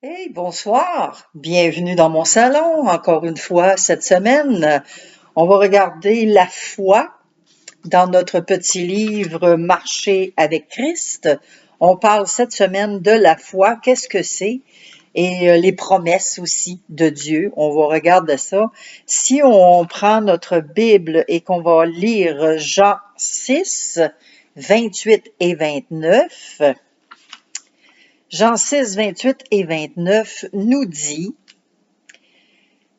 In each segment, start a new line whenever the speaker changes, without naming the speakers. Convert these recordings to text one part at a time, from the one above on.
Hey, bonsoir. Bienvenue dans mon salon. Encore une fois, cette semaine, on va regarder la foi dans notre petit livre Marcher avec Christ. On parle cette semaine de la foi, qu'est-ce que c'est, et les promesses aussi de Dieu. On va regarder ça. Si on prend notre Bible et qu'on va lire Jean 6, 28 et 29, Jean 6, 28 et 29 nous dit: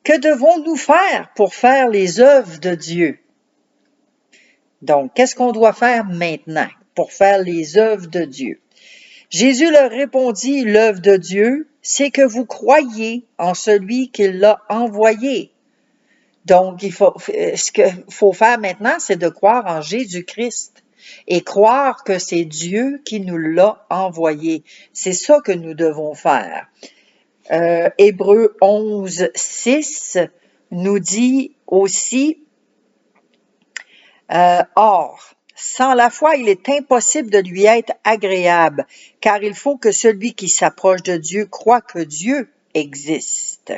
que devons-nous faire pour faire les œuvres de Dieu? Donc, qu'est-ce qu'on doit faire maintenant pour faire les œuvres de Dieu? Jésus leur répondit: l'œuvre de Dieu, c'est que vous croyez en celui qui l'a envoyé. Donc, ce qu'il faut faire maintenant, c'est de croire en Jésus-Christ et croire que c'est Dieu qui nous l'a envoyé. C'est ça que nous devons faire. Hébreux 11, 6 nous dit aussi: or, sans la foi, il est impossible de lui être agréable, car il faut que celui qui s'approche de Dieu croit que Dieu existe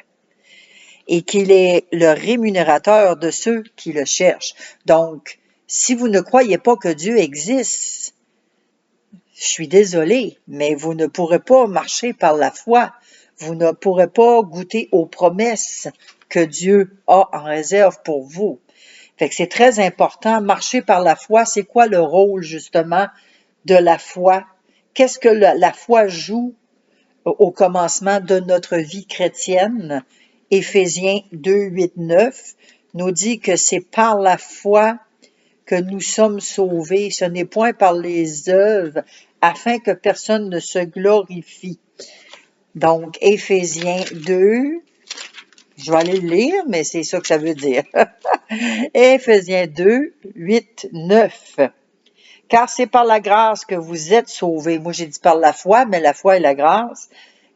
et qu'il est le rémunérateur de ceux qui le cherchent. Donc, si vous ne croyez pas que Dieu existe, je suis désolée, mais vous ne pourrez pas marcher par la foi. Vous ne pourrez pas goûter aux promesses que Dieu a en réserve pour vous. Fait que c'est très important. Marcher par la foi, c'est quoi le rôle justement de la foi? Qu'est-ce que la foi joue au commencement de notre vie chrétienne? Éphésiens 2, 8, 9 nous dit que c'est par la foi que nous sommes sauvés. Ce n'est point par les œuvres, afin que personne ne se glorifie. Donc, Éphésiens 2, je vais aller le lire, mais c'est ça que ça veut dire. Éphésiens 2, 8, 9. Car c'est par la grâce que vous êtes sauvés. Moi, j'ai dit par la foi, mais la foi est la grâce.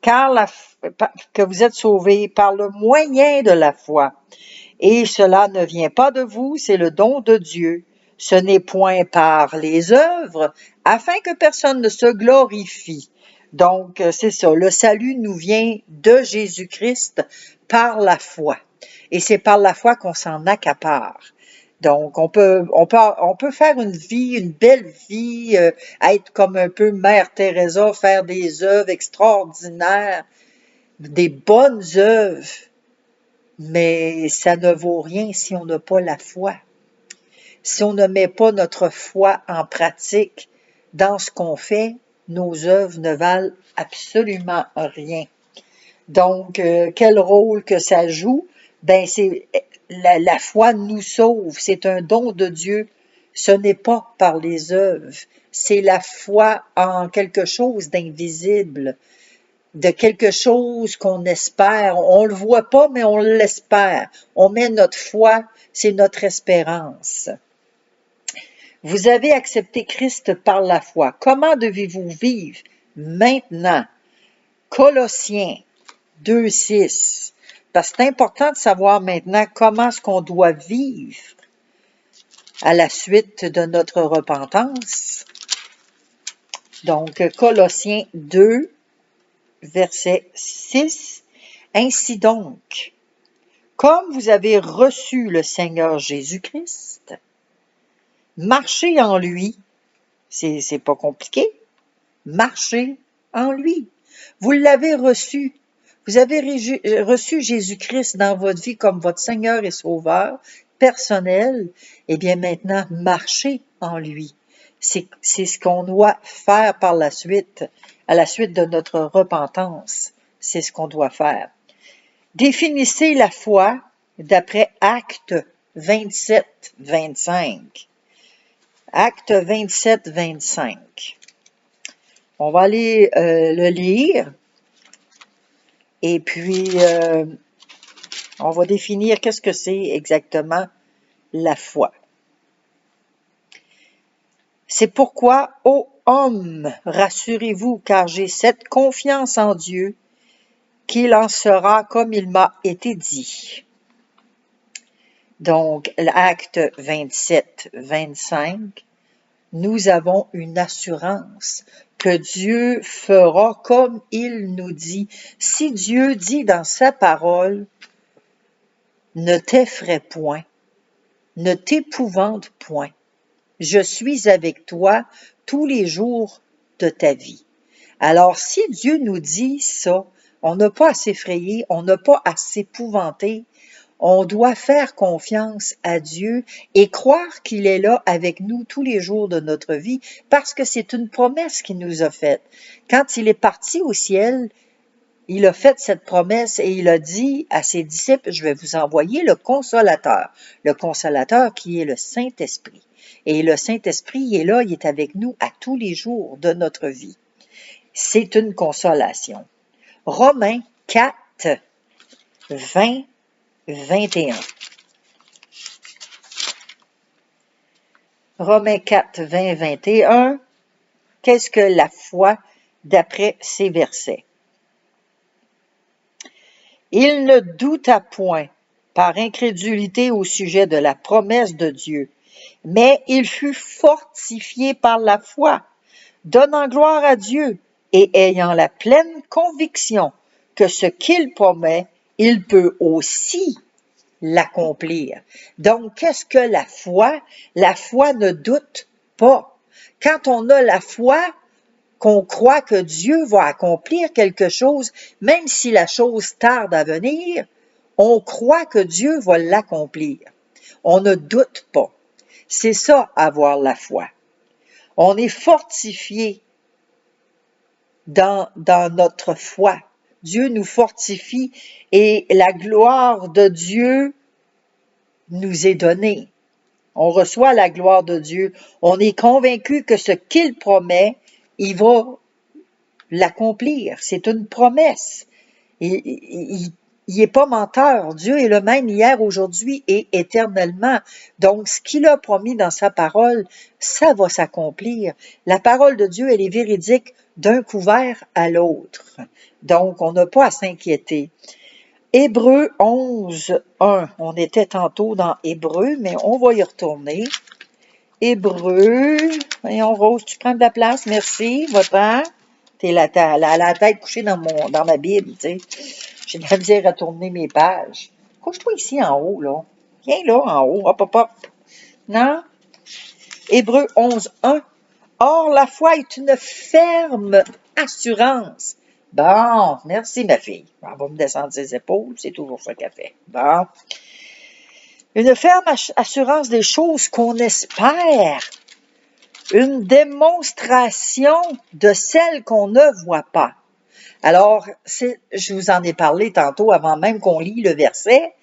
Que vous êtes sauvés par le moyen de la foi. Et cela ne vient pas de vous, c'est le don de Dieu. Ce n'est point par les œuvres, afin que personne ne se glorifie. Donc, c'est ça. Le salut nous vient de Jésus-Christ par la foi. Et c'est par la foi qu'on s'en accapare. Donc, on peut faire une belle vie, être comme un peu Mère Teresa, faire des œuvres extraordinaires, des bonnes œuvres, mais ça ne vaut rien si on n'a pas la foi. Si on ne met pas notre foi en pratique dans ce qu'on fait, nos œuvres ne valent absolument rien. Donc, quel rôle que ça joue? Ben, c'est la foi nous sauve. C'est un don de Dieu. Ce n'est pas par les œuvres. C'est la foi en quelque chose d'invisible, de quelque chose qu'on espère. On le voit pas, mais on l'espère. On met notre foi, c'est notre espérance. Vous avez accepté Christ par la foi. Comment devez-vous vivre maintenant? Colossiens 2,6. Parce que c'est important de savoir maintenant comment est-ce qu'on doit vivre à la suite de notre repentance. Donc, Colossiens 2, verset 6. Ainsi donc, comme vous avez reçu le Seigneur Jésus-Christ, marchez en lui. C'est pas compliqué. Marchez en lui. Vous l'avez reçu. Vous avez reçu Jésus-Christ dans votre vie comme votre Seigneur et Sauveur personnel. Eh bien, maintenant, marchez en lui. C'est ce qu'on doit faire par la suite, à la suite de notre repentance. C'est ce qu'on doit faire. Définissez la foi d'après Actes 27, 25. Actes 27, 25. On va aller le lire et puis on va définir qu'est-ce que c'est exactement la foi. C'est pourquoi, ô hommes, rassurez-vous, car j'ai cette confiance en Dieu qu'il en sera comme il m'a été dit. Donc, l'acte 27, 25, nous avons une assurance que Dieu fera comme il nous dit. Si Dieu dit dans sa parole, ne t'effraie point, ne t'épouvante point. Je suis avec toi tous les jours de ta vie. Alors, si Dieu nous dit ça, on n'a pas à s'effrayer, on n'a pas à s'épouvanter. On doit faire confiance à Dieu et croire qu'il est là avec nous tous les jours de notre vie parce que c'est une promesse qu'il nous a faite. Quand il est parti au ciel, il a fait cette promesse et il a dit à ses disciples, je vais vous envoyer le consolateur qui est le Saint-Esprit. Et le Saint-Esprit, il est là, il est avec nous à tous les jours de notre vie. C'est une consolation. Romains 4, 20, 21. Romains 4, 20, 21. Qu'est-ce que la foi d'après ces versets? Il ne douta point par incrédulité au sujet de la promesse de Dieu, mais il fut fortifié par la foi, donnant gloire à Dieu et ayant la pleine conviction que ce qu'il promet, il peut aussi l'accomplir. Donc, qu'est-ce que la foi? La foi ne doute pas. Quand on a la foi, qu'on croit que Dieu va accomplir quelque chose, même si la chose tarde à venir, on croit que Dieu va l'accomplir. On ne doute pas. C'est ça, avoir la foi. On est fortifié dans notre foi. Dieu nous fortifie et la gloire de Dieu nous est donnée. On reçoit la gloire de Dieu. On est convaincu que ce qu'il promet, il va l'accomplir. C'est une promesse. Il n'est pas menteur. Dieu est le même hier, aujourd'hui et éternellement. Donc, ce qu'il a promis dans sa parole, ça va s'accomplir. La parole de Dieu, elle est véridique d'un couvert à l'autre. Donc, on n'a pas à s'inquiéter. Hébreux 11, 1. On était tantôt dans Hébreux, mais on va y retourner. Hébreux. Voyons, Rose, tu prends de la place. Merci. Va-t'en. T'es la tête couchée dans ma Bible, tu sais. J'ai de la misère à tourner mes pages. Couche-toi ici en haut, là. Viens là, en haut. Hop, hop, hop. Non? Hébreux 11, 1. Or, la foi est une ferme assurance. Bon, merci, ma fille. Elle va me descendre ses épaules, c'est toujours ça qu'elle fait. Bon. Une ferme assurance des choses qu'on espère. Une démonstration de celles qu'on ne voit pas. Alors, je vous en ai parlé tantôt avant même qu'on lit le verset.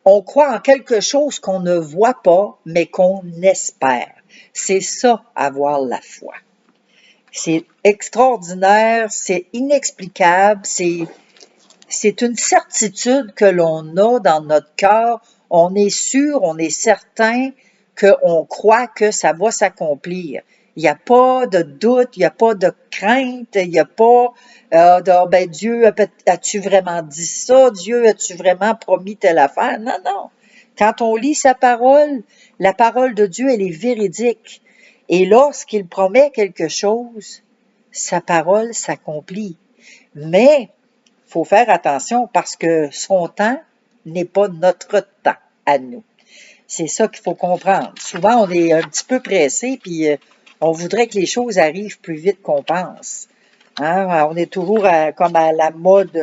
On croit en quelque chose qu'on ne voit pas, mais qu'on espère. C'est ça, avoir la foi. C'est extraordinaire, c'est inexplicable, c'est une certitude que l'on a dans notre cœur. On est sûr, on est certain qu'on croit que ça va s'accomplir. Il n'y a pas de doute, il n'y a pas de crainte, il n'y a pas ben Dieu, as-tu vraiment dit ça? Dieu, as-tu vraiment promis telle affaire? Non, non. Quand on lit sa parole, la parole de Dieu, elle est véridique. Et lorsqu'il promet quelque chose, sa parole s'accomplit. Mais il faut faire attention parce que son temps n'est pas notre temps à nous. C'est ça qu'il faut comprendre. Souvent, on est un petit peu pressé, puis on voudrait que les choses arrivent plus vite qu'on pense. Hein? On est toujours comme à la mode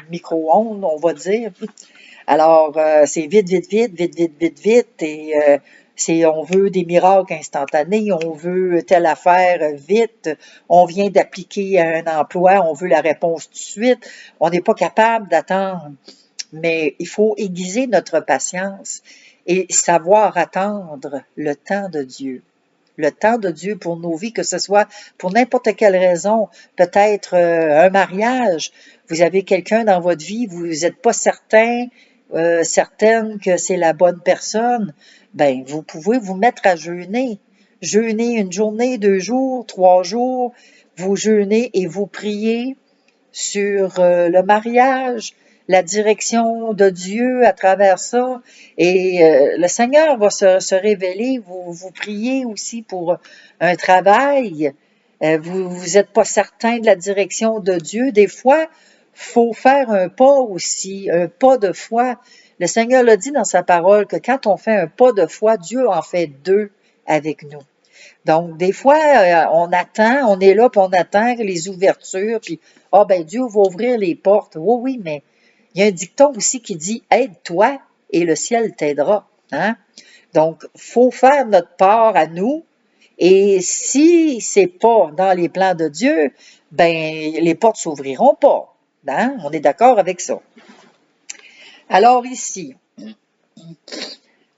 micro-ondes, on va dire. Alors, c'est vite, vite, vite, vite, vite, vite, vite, et on veut des miracles instantanés, on veut telle affaire vite, on vient d'appliquer un emploi, on veut la réponse tout de suite, on n'est pas capable d'attendre. Mais il faut aiguiser notre patience et savoir attendre le temps de Dieu. Le temps de Dieu pour nos vies, que ce soit pour n'importe quelle raison, peut-être un mariage, vous avez quelqu'un dans votre vie, vous n'êtes pas certaine que c'est la bonne personne, ben vous pouvez vous mettre à jeûner. Jeûner une journée, 2 jours, 3 jours, vous jeûnez et vous priez sur le mariage, la direction de Dieu à travers ça. Et le Seigneur va se révéler. Vous priez aussi pour un travail. vous êtes pas certain de la direction de Dieu. Des fois, faut faire un pas aussi, un pas de foi. Le Seigneur l'a dit dans sa parole que quand on fait un pas de foi, Dieu en fait deux avec nous. Donc, des fois, on attend, on est là, puis on attend les ouvertures, puis Dieu va ouvrir les portes. Oui, oui, mais il y a un dicton aussi qui dit aide-toi et le ciel t'aidera. Hein? Donc, faut faire notre part à nous. Et si c'est pas dans les plans de Dieu, les portes s'ouvriront pas. Hein? On est d'accord avec ça. Alors ici,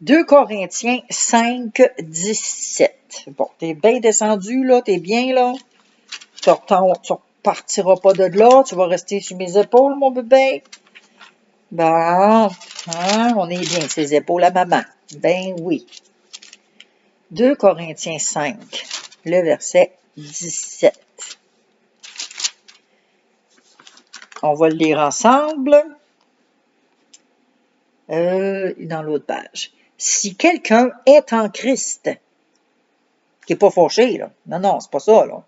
2 Corinthiens 5, 17. Bon, t'es bien descendu, là, t'es bien, là. Tu repartiras pas de là, tu vas rester sur mes épaules, mon bébé. Bon, hein, on est bien, ses épaules à maman. Ben oui. 2 Corinthiens 5, le verset 17. On va le lire ensemble. Dans l'autre page. Si quelqu'un est en Christ, qui n'est pas fâché, là. Non, c'est pas ça, là.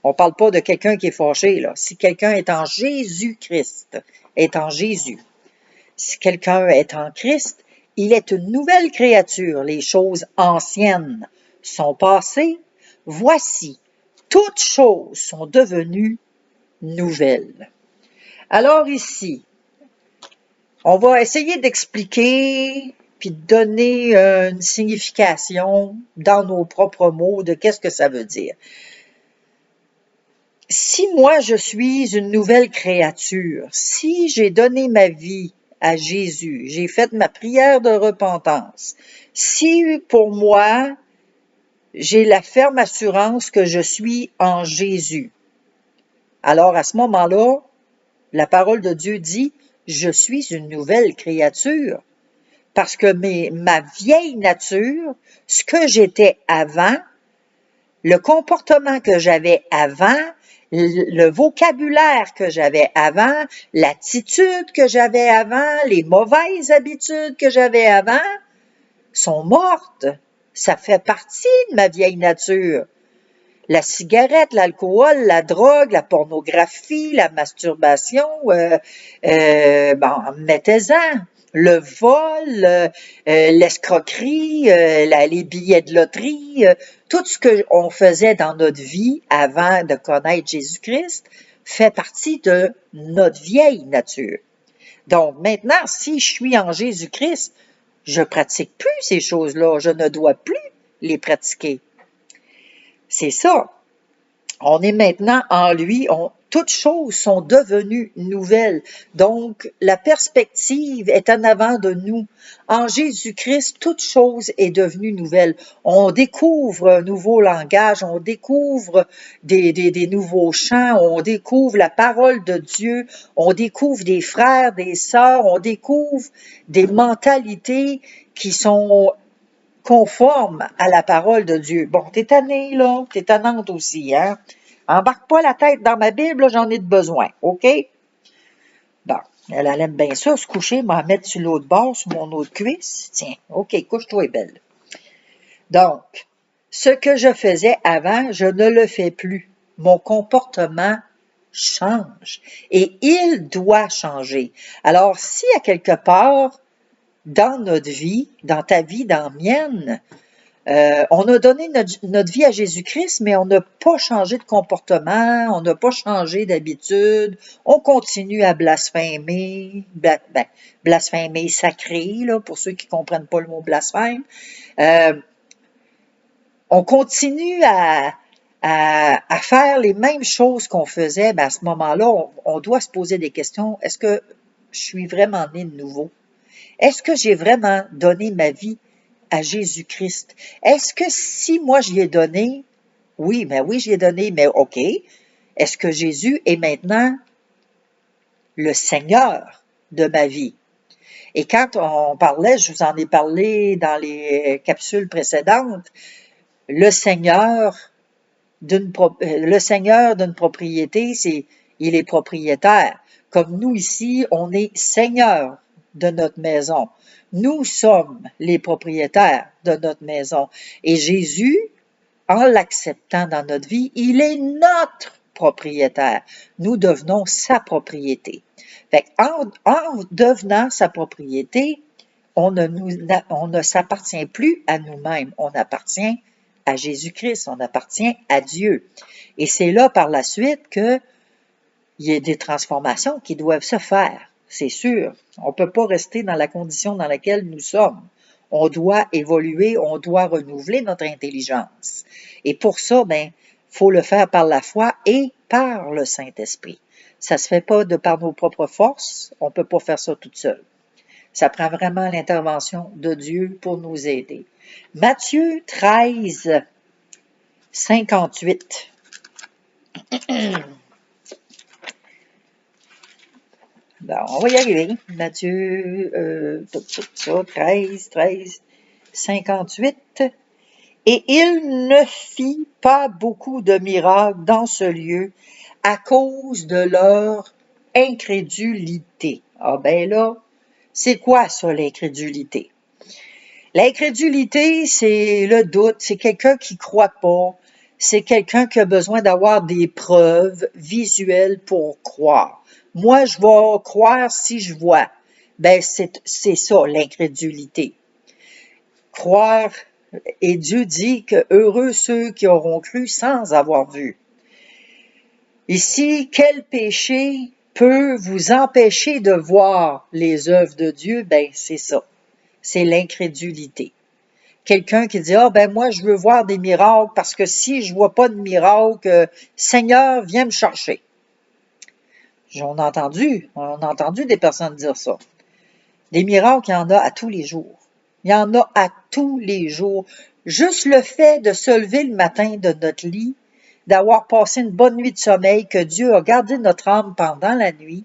On parle pas de quelqu'un qui est fâché, là. Si quelqu'un est en Jésus-Christ, est en Jésus. Si quelqu'un est en Christ, il est une nouvelle créature. Les choses anciennes sont passées. Voici, toutes choses sont devenues nouvelles. Alors ici, on va essayer d'expliquer puis de donner une signification dans nos propres mots de qu'est-ce que ça veut dire. Si moi je suis une nouvelle créature, si j'ai donné ma vie à Jésus, j'ai fait ma prière de repentance, si pour moi j'ai la ferme assurance que je suis en Jésus, alors à ce moment-là, la parole de Dieu dit, je suis une nouvelle créature. Parce que ma vieille nature, ce que j'étais avant, le comportement que j'avais avant, le vocabulaire que j'avais avant, l'attitude que j'avais avant, les mauvaises habitudes que j'avais avant, sont mortes. Ça fait partie de ma vieille nature. La cigarette, l'alcool, la drogue, la pornographie, la masturbation, mettez-en. Le vol, l'escroquerie, les billets de loterie, tout ce qu'on faisait dans notre vie avant de connaître Jésus-Christ fait partie de notre vieille nature. Donc maintenant, si je suis en Jésus-Christ, je pratique plus ces choses-là, je ne dois plus les pratiquer. C'est ça. On est maintenant en lui, toutes choses sont devenues nouvelles. Donc, la perspective est en avant de nous. En Jésus-Christ, toute chose est devenue nouvelle. On découvre un nouveau langage, on découvre des nouveaux chants, on découvre la parole de Dieu, on découvre des frères, des sœurs, on découvre des mentalités qui sont conforme à la parole de Dieu. Bon, t'es tannée, là, t'es tannante aussi, hein? Embarque pas la tête dans ma Bible, là, j'en ai de besoin, OK? Bon, elle aime bien ça, se coucher, m'en mettre sur l'autre bord, sur mon autre cuisse. Tiens, OK, couche-toi, belle. Donc, ce que je faisais avant, je ne le fais plus. Mon comportement change et il doit changer. Alors, si à quelque part, dans notre vie, dans ta vie, dans la mienne, on a donné notre vie à Jésus-Christ, mais on n'a pas changé de comportement, on n'a pas changé d'habitude, on continue à blasphémer, blasphémer sacré, là, pour ceux qui ne comprennent pas le mot blasphème. On continue à faire les mêmes choses qu'on faisait, mais à ce moment-là, on doit se poser des questions. Est-ce que je suis vraiment né de nouveau? Est-ce que j'ai vraiment donné ma vie à Jésus-Christ? Est-ce que si moi j'y ai donné, oui, j'y ai donné, mais OK, est-ce que Jésus est maintenant le Seigneur de ma vie? Et quand on parlait, je vous en ai parlé dans les capsules précédentes, le Seigneur d'une propriété, il est propriétaire. Comme nous ici, on est Seigneur de notre maison. Nous sommes les propriétaires de notre maison. Et Jésus en l'acceptant dans notre vie, il est notre propriétaire. Nous devenons sa propriété. Fait en devenant sa propriété, on ne s'appartient plus à nous-mêmes, on appartient à Jésus-Christ, on appartient à Dieu. Et c'est là par la suite qu'il y a des transformations qui doivent se faire, c'est sûr. On ne peut pas rester dans la condition dans laquelle nous sommes. On doit évoluer, on doit renouveler notre intelligence. Et pour ça, faut le faire par la foi et par le Saint-Esprit. Ça ne se fait pas de par nos propres forces, on ne peut pas faire ça toute seule. Ça prend vraiment l'intervention de Dieu pour nous aider. Matthieu 13, 58. Bon, on va y arriver. Matthieu 13, 58. Et il ne fit pas beaucoup de miracles dans ce lieu à cause de leur incrédulité. Ah ben là, c'est quoi ça, l'incrédulité? L'incrédulité, c'est le doute, c'est quelqu'un qui croit pas, c'est quelqu'un qui a besoin d'avoir des preuves visuelles pour croire. Moi, je vais croire si je vois. Ben, c'est ça, l'incrédulité. Croire, et Dieu dit que heureux ceux qui auront cru sans avoir vu. Ici, quel péché peut vous empêcher de voir les œuvres de Dieu? Ben, c'est ça. C'est l'incrédulité. Quelqu'un qui dit, moi, je veux voir des miracles parce que si je vois pas de miracle, Seigneur, viens me chercher. On a entendu des personnes dire ça. Des miracles, il y en a à tous les jours. Il y en a à tous les jours. Juste le fait de se lever le matin de notre lit, d'avoir passé une bonne nuit de sommeil, que Dieu a gardé notre âme pendant la nuit,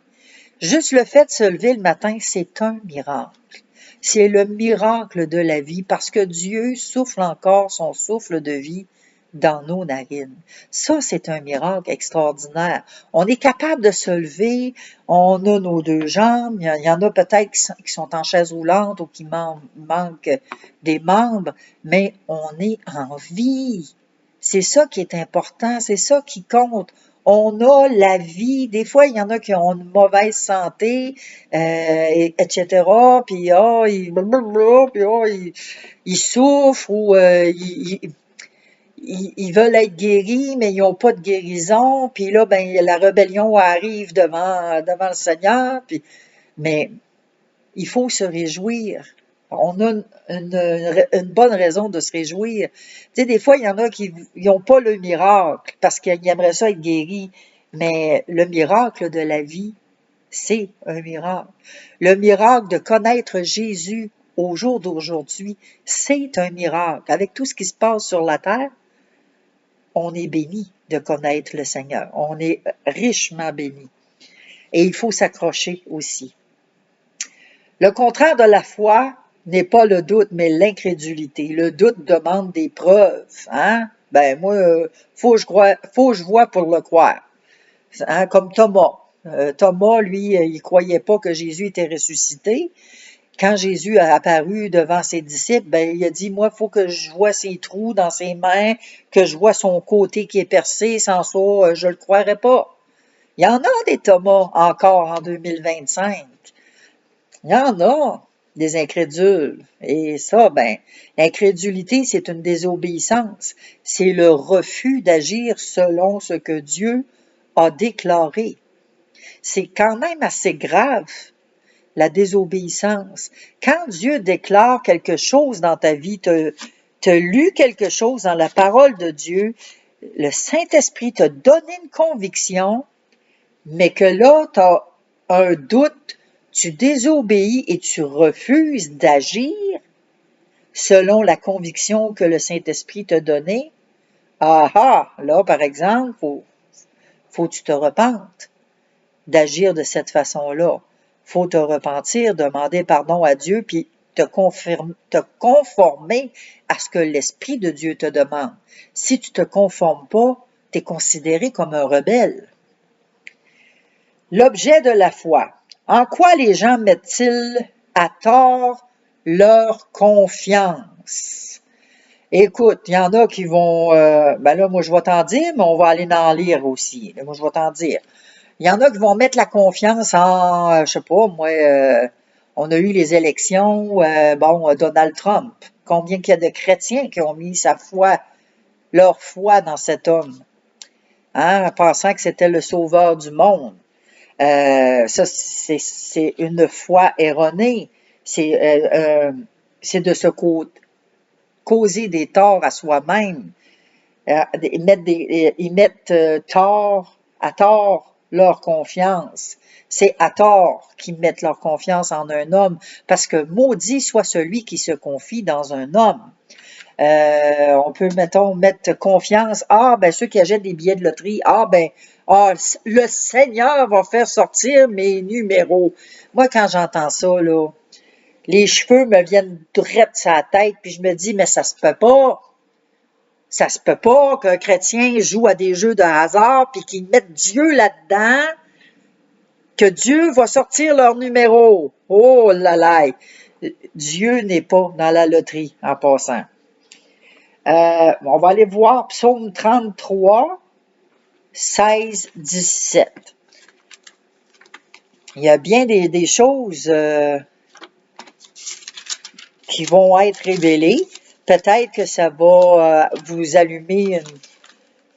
juste le fait de se lever le matin, c'est un miracle. C'est le miracle de la vie parce que Dieu souffle encore son souffle de vie dans nos narines. Ça, c'est un miracle extraordinaire. On est capable de se lever, on a nos deux jambes, il y en a peut-être qui sont en chaise roulante ou qui manquent des membres, mais on est en vie. C'est ça qui est important, c'est ça qui compte. On a la vie. Des fois, il y en a qui ont une mauvaise santé, etc. Puis, ils souffrent ou ils veulent être guéris, mais ils n'ont pas de guérison. Puis là, la rébellion arrive devant le Seigneur. Mais il faut se réjouir. On a une bonne raison de se réjouir. Tu sais, des fois, il y en a qui n'ont pas le miracle parce qu'ils aimeraient ça être guéris. Mais le miracle de la vie, c'est un miracle. Le miracle de connaître Jésus au jour d'aujourd'hui, c'est un miracle. Avec tout ce qui se passe sur la terre, on est béni de connaître le Seigneur. On est richement béni. Et il faut s'accrocher aussi. Le contraire de la foi n'est pas le doute, mais l'incrédulité. Le doute demande des preuves. Moi, faut que je vois pour le croire. Comme Thomas. Thomas, lui, il croyait pas que Jésus était ressuscité. Quand Jésus a apparu devant ses disciples, il a dit, moi, il faut que je vois ses trous dans ses mains, que je vois son côté qui est percé, sans ça, je le croirais pas. Il y en a des Thomas encore en 2025. Il y en a des incrédules. Et ça, l'incrédulité, c'est une désobéissance. C'est le refus d'agir selon ce que Dieu a déclaré. C'est quand même assez grave, la désobéissance. Quand Dieu déclare quelque chose dans ta vie, tu as lu quelque chose dans la parole de Dieu, le Saint-Esprit t'a donné une conviction, mais que là, tu as un doute, tu désobéis et tu refuses d'agir selon la conviction que le Saint-Esprit t'a donnée. Là, par exemple, faut que tu te repentes d'agir de cette façon-là. Faut te repentir, demander pardon à Dieu, puis te conformer à ce que l'Esprit de Dieu te demande. Si tu te conformes pas, tu es considéré comme un rebelle. L'objet de la foi. En quoi les gens mettent-ils à tort leur confiance? Écoute, il y en a qui vont, ben là, moi je vais t'en dire, mais on va aller en lire aussi. Moi je vais t'en dire. Il y en a qui vont mettre la confiance en, je sais pas, moi, on a eu les élections, Donald Trump. Combien qu'il y a de chrétiens qui ont mis leur foi dans cet homme, hein, en pensant que c'était le sauveur du monde. Ça, c'est une foi erronée. C'est de se causer des torts à soi-même. Ils mettent à tort leur confiance. C'est à tort qu'ils mettent leur confiance en un homme, parce que maudit soit celui qui se confie dans un homme. On peut, mettons, mettre confiance. Ceux qui achètent des billets de loterie, le Seigneur va faire sortir mes numéros. Moi, quand j'entends ça, là, les cheveux me viennent droit sur la tête, puis je me dis, mais ça se peut pas. Ça se peut pas qu'un chrétien joue à des jeux de hasard puis qu'il mette Dieu là-dedans, que Dieu va sortir leur numéro. Oh là là! Dieu n'est pas dans la loterie, en passant. On va aller voir Psaume 33, 16, 17. Il y a bien des choses qui vont être révélées. Peut-être que ça va vous allumer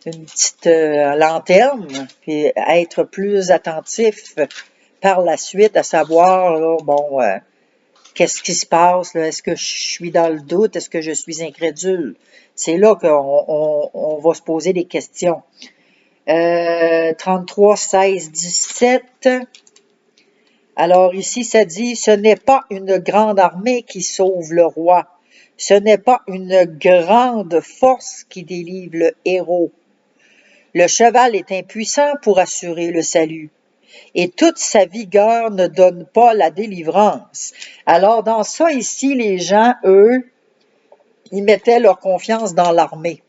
une petite lanterne, puis être plus attentif par la suite, à savoir, là, qu'est-ce qui se passe, là? Est-ce que je suis dans le doute? Est-ce que je suis incrédule? C'est là qu'on va se poser des questions. 33, 16, 17. Alors ici, ça dit, ce n'est pas une grande armée qui sauve le roi. Ce n'est pas une grande force qui délivre le héros. Le cheval est impuissant pour assurer le salut, et toute sa vigueur ne donne pas la délivrance. Alors, dans ça ici, les gens, eux, ils mettaient leur confiance dans l'armée.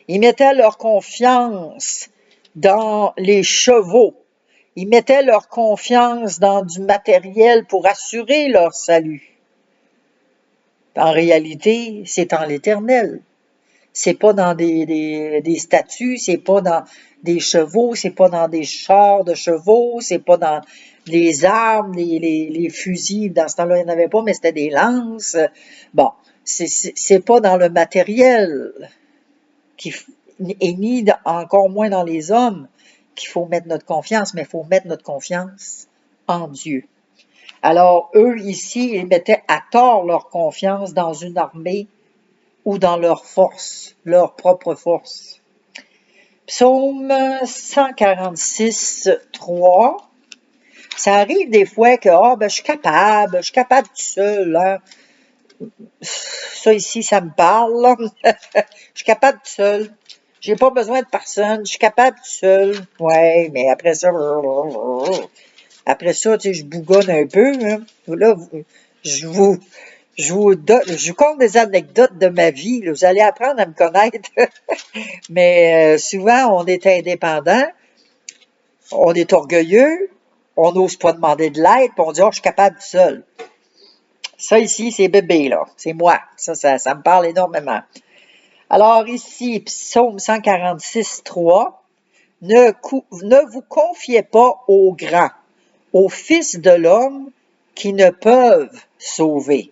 Ils mettaient leur confiance dans les chevaux. Ils mettaient leur confiance dans du matériel pour assurer leur salut. En réalité, c'est en l'Éternel. C'est pas dans des statues, c'est pas dans des chevaux, c'est pas dans des chars de chevaux, c'est pas dans les armes, les fusils. Dans ce temps-là, il n'y en avait pas, mais c'était des lances. Bon, c'est pas dans le matériel et ni encore moins dans les hommes qu'il faut mettre notre confiance, mais il faut mettre notre confiance en Dieu. Alors, eux, ici, ils mettaient à tort leur confiance dans une armée ou dans leur force, leur propre force. Psaume 146, 3. Ça arrive des fois que, je suis capable tout seul, hein. Ça ici, ça me parle. Je suis capable tout seul. J'ai pas besoin de personne. Je suis capable tout seul. Ouais, mais après ça, tu sais, je bougonne un peu, hein. Là, je vous compte des anecdotes de ma vie. Là. Vous allez apprendre à me connaître. Mais souvent, on est indépendant, on est orgueilleux, on n'ose pas demander de l'aide, puis on dit « je suis capable tout seul ». Ça ici, c'est bébé, là. C'est moi. Ça me parle énormément. Alors ici, Psaume 146, 3. Ne vous confiez pas aux grands, aux fils de l'homme qui ne peuvent sauver.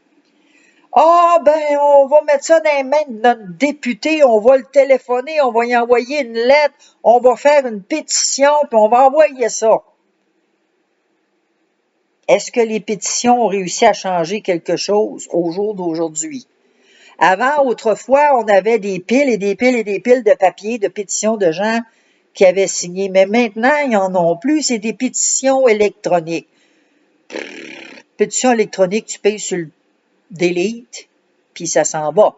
On va mettre ça dans les mains de notre député, on va le téléphoner, on va y envoyer une lettre, on va faire une pétition, puis on va envoyer ça. Est-ce que les pétitions ont réussi à changer quelque chose au jour d'aujourd'hui? Avant, autrefois, on avait des piles et des piles et des piles de papier, de pétitions de gens qui avaient signé. Mais maintenant, ils n'en ont plus, c'est des pétitions électroniques. Pétition électronique, tu payes sur le delete, puis ça s'en va.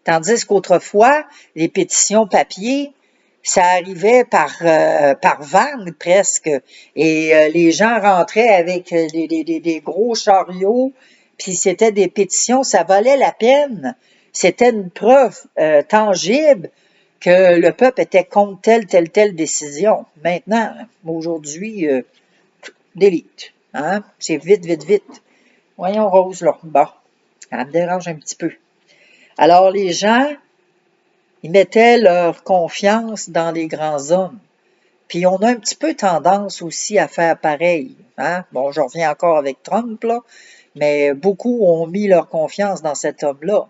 Tandis qu'autrefois, les pétitions papier, ça arrivait par vanne presque. Et les gens rentraient avec des gros chariots, puis c'était des pétitions, ça valait la peine. C'était une preuve tangible que le peuple était contre telle décision. Maintenant, aujourd'hui, delete. Hein? C'est vite. Voyons Rose, là. Bon, ça me dérange un petit peu. Alors les gens, ils mettaient leur confiance dans les grands hommes. Puis on a un petit peu tendance aussi à faire pareil. Hein? Bon, je reviens encore avec Trump, là, mais beaucoup ont mis leur confiance dans cet homme-là.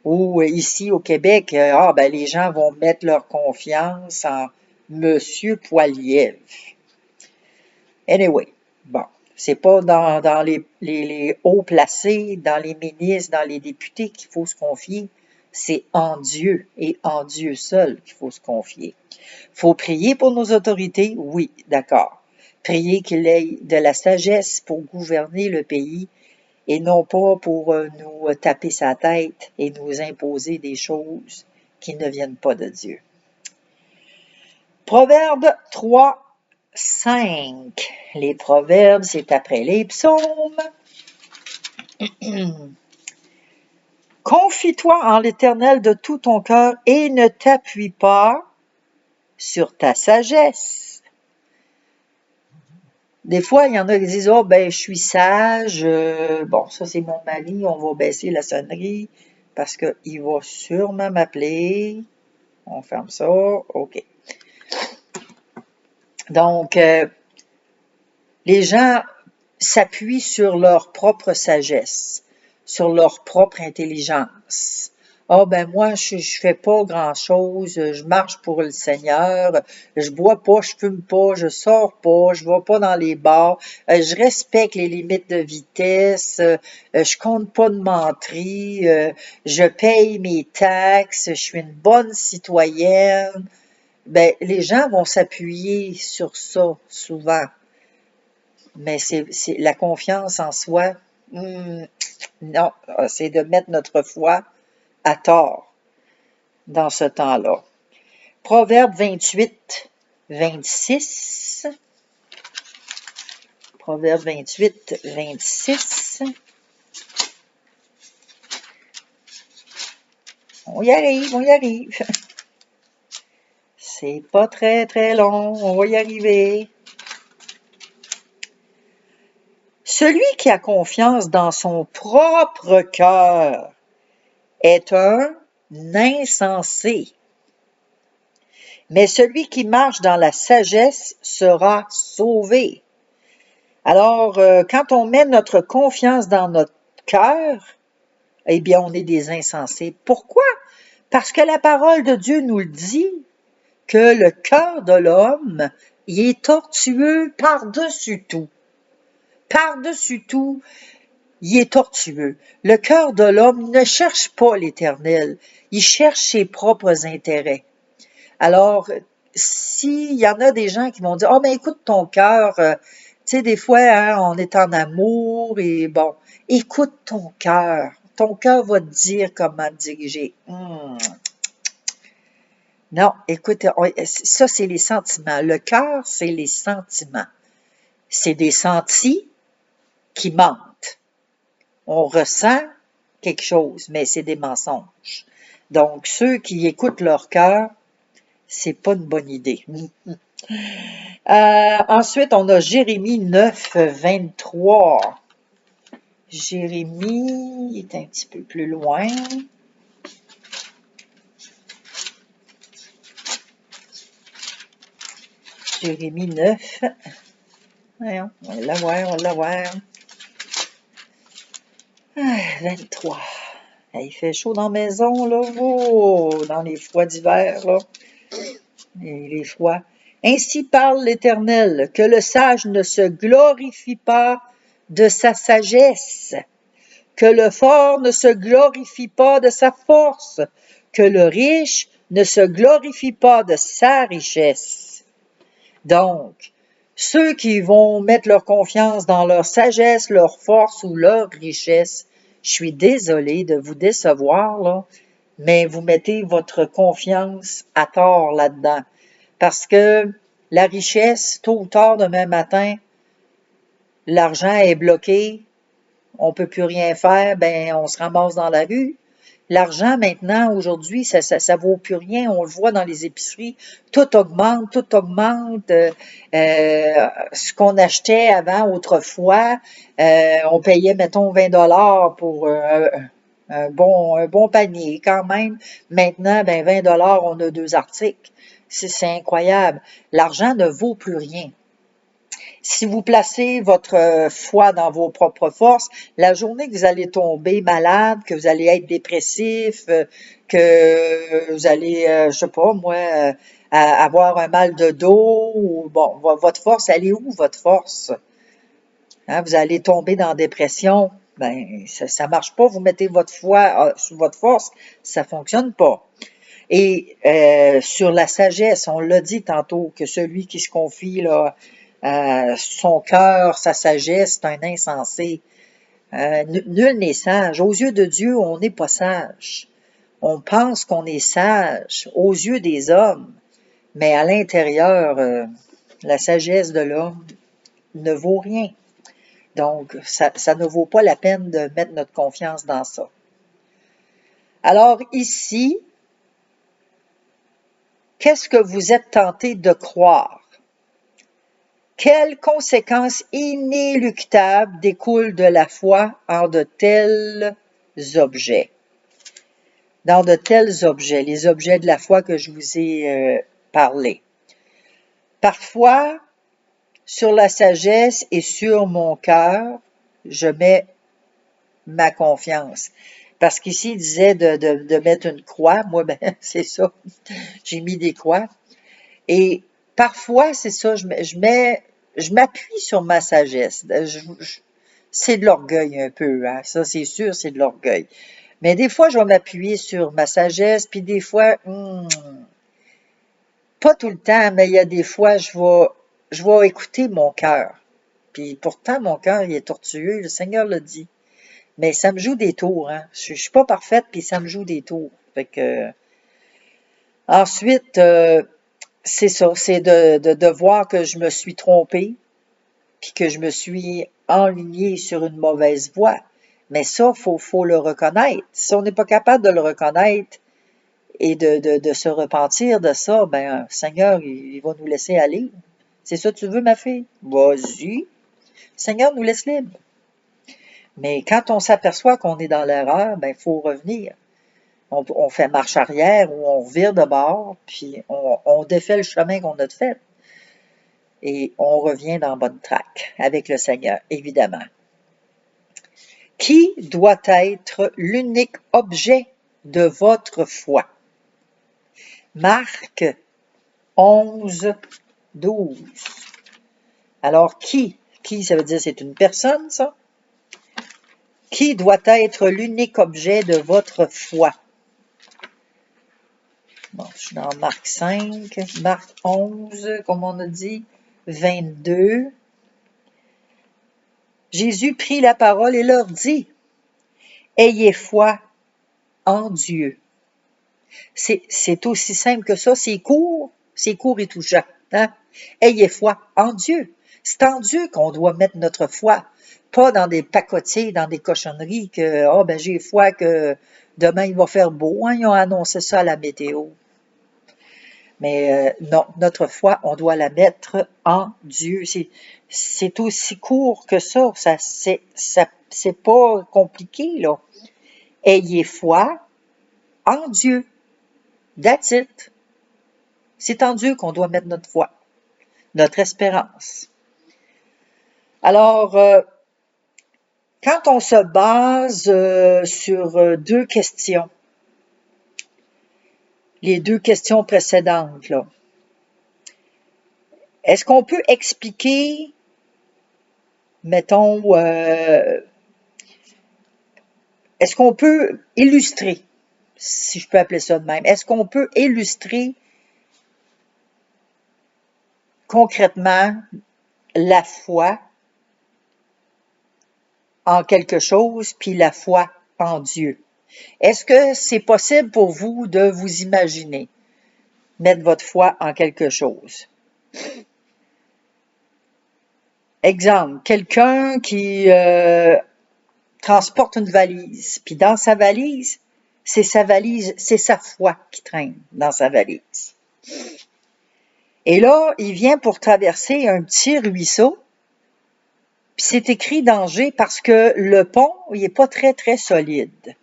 Ou ici au Québec, ben, les gens vont mettre leur confiance en Monsieur Poilievre. Anyway, bon, c'est pas dans les hauts placés, dans les ministres, dans les députés qu'il faut se confier. C'est en Dieu et en Dieu seul qu'il faut se confier. Faut prier pour nos autorités, oui, d'accord. Prier qu'il ait de la sagesse pour gouverner le pays et non pas pour nous taper sa tête et nous imposer des choses qui ne viennent pas de Dieu. Proverbe 3, 5. Les proverbes, c'est après les psaumes. Confie-toi en l'Éternel de tout ton cœur et ne t'appuie pas sur ta sagesse. Des fois, il y en a qui disent « Oh, ben, je suis sage. Bon, ça, c'est mon mari. On va baisser la sonnerie parce qu'il va sûrement m'appeler. » On ferme ça. OK. Donc, les gens s'appuient sur leur propre sagesse, sur leur propre intelligence. Ah ben moi, je fais pas grand-chose, je marche pour le Seigneur, je bois pas, je fume pas, je sors pas, je vais pas dans les bars, je respecte les limites de vitesse, je compte pas de menterie, je paye mes taxes, je suis une bonne citoyenne. Ben, les gens vont s'appuyer sur ça souvent. Mais c'est la confiance en soi. Non, c'est de mettre notre foi à tort dans ce temps-là. Proverbe 28, 26. Proverbe 28, 26. On y arrive, on y arrive. C'est pas très, très long, on va y arriver. Celui qui a confiance dans son propre cœur est un insensé. Mais celui qui marche dans la sagesse sera sauvé. Alors, quand on met notre confiance dans notre cœur, eh bien, on est des insensés. Pourquoi? Parce que la parole de Dieu nous le dit, que le cœur de l'homme, il est tortueux par-dessus tout. Par-dessus tout, il est tortueux. Le cœur de l'homme ne cherche pas l'Éternel, il cherche ses propres intérêts. Alors, s'il y en a des gens qui vont dire « Ah, mais écoute ton cœur, tu sais, des fois, hein, on est en amour et bon, écoute ton cœur. Ton cœur va te dire comment te diriger. Non, écoute, ça, c'est les sentiments. Le cœur, c'est les sentiments. C'est des sentis qui mentent. On ressent quelque chose, mais c'est des mensonges. Donc, ceux qui écoutent leur cœur, c'est pas une bonne idée. Ensuite, on a Jérémie 9, 23. Jérémie est un petit peu plus loin. Jérémie 9. Voyons, on va l'avoir, on va l'avoir. 23. Il fait chaud dans la maison, là. Oh, dans les froids d'hiver, là. Et les froids. Ainsi parle l'Éternel, que le sage ne se glorifie pas de sa sagesse, que le fort ne se glorifie pas de sa force, que le riche ne se glorifie pas de sa richesse. Donc, ceux qui vont mettre leur confiance dans leur sagesse, leur force ou leur richesse, je suis désolée de vous décevoir, là, mais vous mettez votre confiance à tort là-dedans. Parce que la richesse, tôt ou tard, demain matin, l'argent est bloqué, on ne peut plus rien faire, ben on se ramasse dans la rue. L'argent, maintenant, aujourd'hui, ça vaut plus rien. On le voit dans les épiceries. Tout augmente, tout augmente. Ce qu'on achetait avant, autrefois, on payait, mettons, 20 $ pour un bon panier quand même. Maintenant, ben 20 $, on a 2 articles. C'est incroyable. L'argent ne vaut plus rien. Si vous placez votre foi dans vos propres forces, la journée que vous allez tomber malade, que vous allez être dépressif, que vous allez, je sais pas moi, avoir un mal de dos, ou bon, votre force, elle est où votre force? Hein, vous allez tomber dans la dépression, ben ça marche pas. Vous mettez votre foi sur votre force, ça fonctionne pas. Et sur la sagesse, on l'a dit tantôt, que celui qui se confie là, son cœur, sa sagesse, c'est un insensé. Nul n'est sage. Aux yeux de Dieu, on n'est pas sage. On pense qu'on est sage aux yeux des hommes, mais à l'intérieur, la sagesse de l'homme ne vaut rien. Donc, ça ne vaut pas la peine de mettre notre confiance dans ça. Alors ici, qu'est-ce que vous êtes tenté de croire? Quelles conséquences inéluctables découlent de la foi en de tels objets? Dans de tels objets, les objets de la foi que je vous ai parlé. Parfois, sur la sagesse et sur mon cœur, je mets ma confiance. Parce qu'ici, il disait de mettre une croix. Moi, ben, c'est ça. J'ai mis des croix. Et parfois, c'est ça, je m'appuie sur ma sagesse. C'est de l'orgueil un peu, hein? Ça, c'est sûr, c'est de l'orgueil. Mais des fois, je vais m'appuyer sur ma sagesse, puis des fois, pas tout le temps, mais il y a des fois, je vais écouter mon cœur. Puis pourtant, mon cœur, il est tortueux, le Seigneur l'a dit. Mais ça me joue des tours, hein. Je suis pas parfaite, puis ça me joue des tours. Fait que, ensuite, c'est ça, c'est de voir que je me suis trompée, puis que je me suis enlignée sur une mauvaise voie. Mais ça, faut le reconnaître. Si on n'est pas capable de le reconnaître et de se repentir de ça, ben, Seigneur, il va nous laisser aller. C'est ça que tu veux, ma fille? Vas-y. Seigneur nous laisse libre. Mais quand on s'aperçoit qu'on est dans l'erreur, ben, il faut revenir. On fait marche arrière ou on vire de bord, puis on défait le chemin qu'on a fait. Et on revient dans la bonne traque avec le Seigneur, évidemment. Qui doit être l'unique objet de votre foi? Marc 11, 12. Alors, qui? Qui, ça veut dire c'est une personne, ça? Qui doit être l'unique objet de votre foi? Bon, je suis dans Marc 5, Marc 11, comme on a dit, 22. Jésus prit la parole et leur dit, « Ayez foi en Dieu. » C'est aussi simple que ça, c'est court et touchant. Hein? Ayez foi en Dieu. C'est en Dieu qu'on doit mettre notre foi, pas dans des pacotiers, dans des cochonneries que, ben j'ai foi que demain il va faire beau. Hein? Ils ont annoncé ça à la météo. Mais non, notre foi, on doit la mettre en Dieu. C'est aussi court que ça. C'est pas compliqué, là. Ayez foi en Dieu. That's it. C'est en Dieu qu'on doit mettre notre foi, notre espérance. Alors, quand on se base sur 2 questions, les 2 questions précédentes, là, est-ce qu'on peut expliquer, mettons, est-ce qu'on peut illustrer, si je peux appeler ça de même, est-ce qu'on peut illustrer concrètement la foi en quelque chose, puis la foi en Dieu? Est-ce que c'est possible pour vous de vous imaginer mettre votre foi en quelque chose? Exemple, quelqu'un qui transporte une valise, puis dans sa valise, c'est sa foi qui traîne dans sa valise. Et là, il vient pour traverser un petit ruisseau, puis c'est écrit danger parce que le pont, il est pas très, très solide.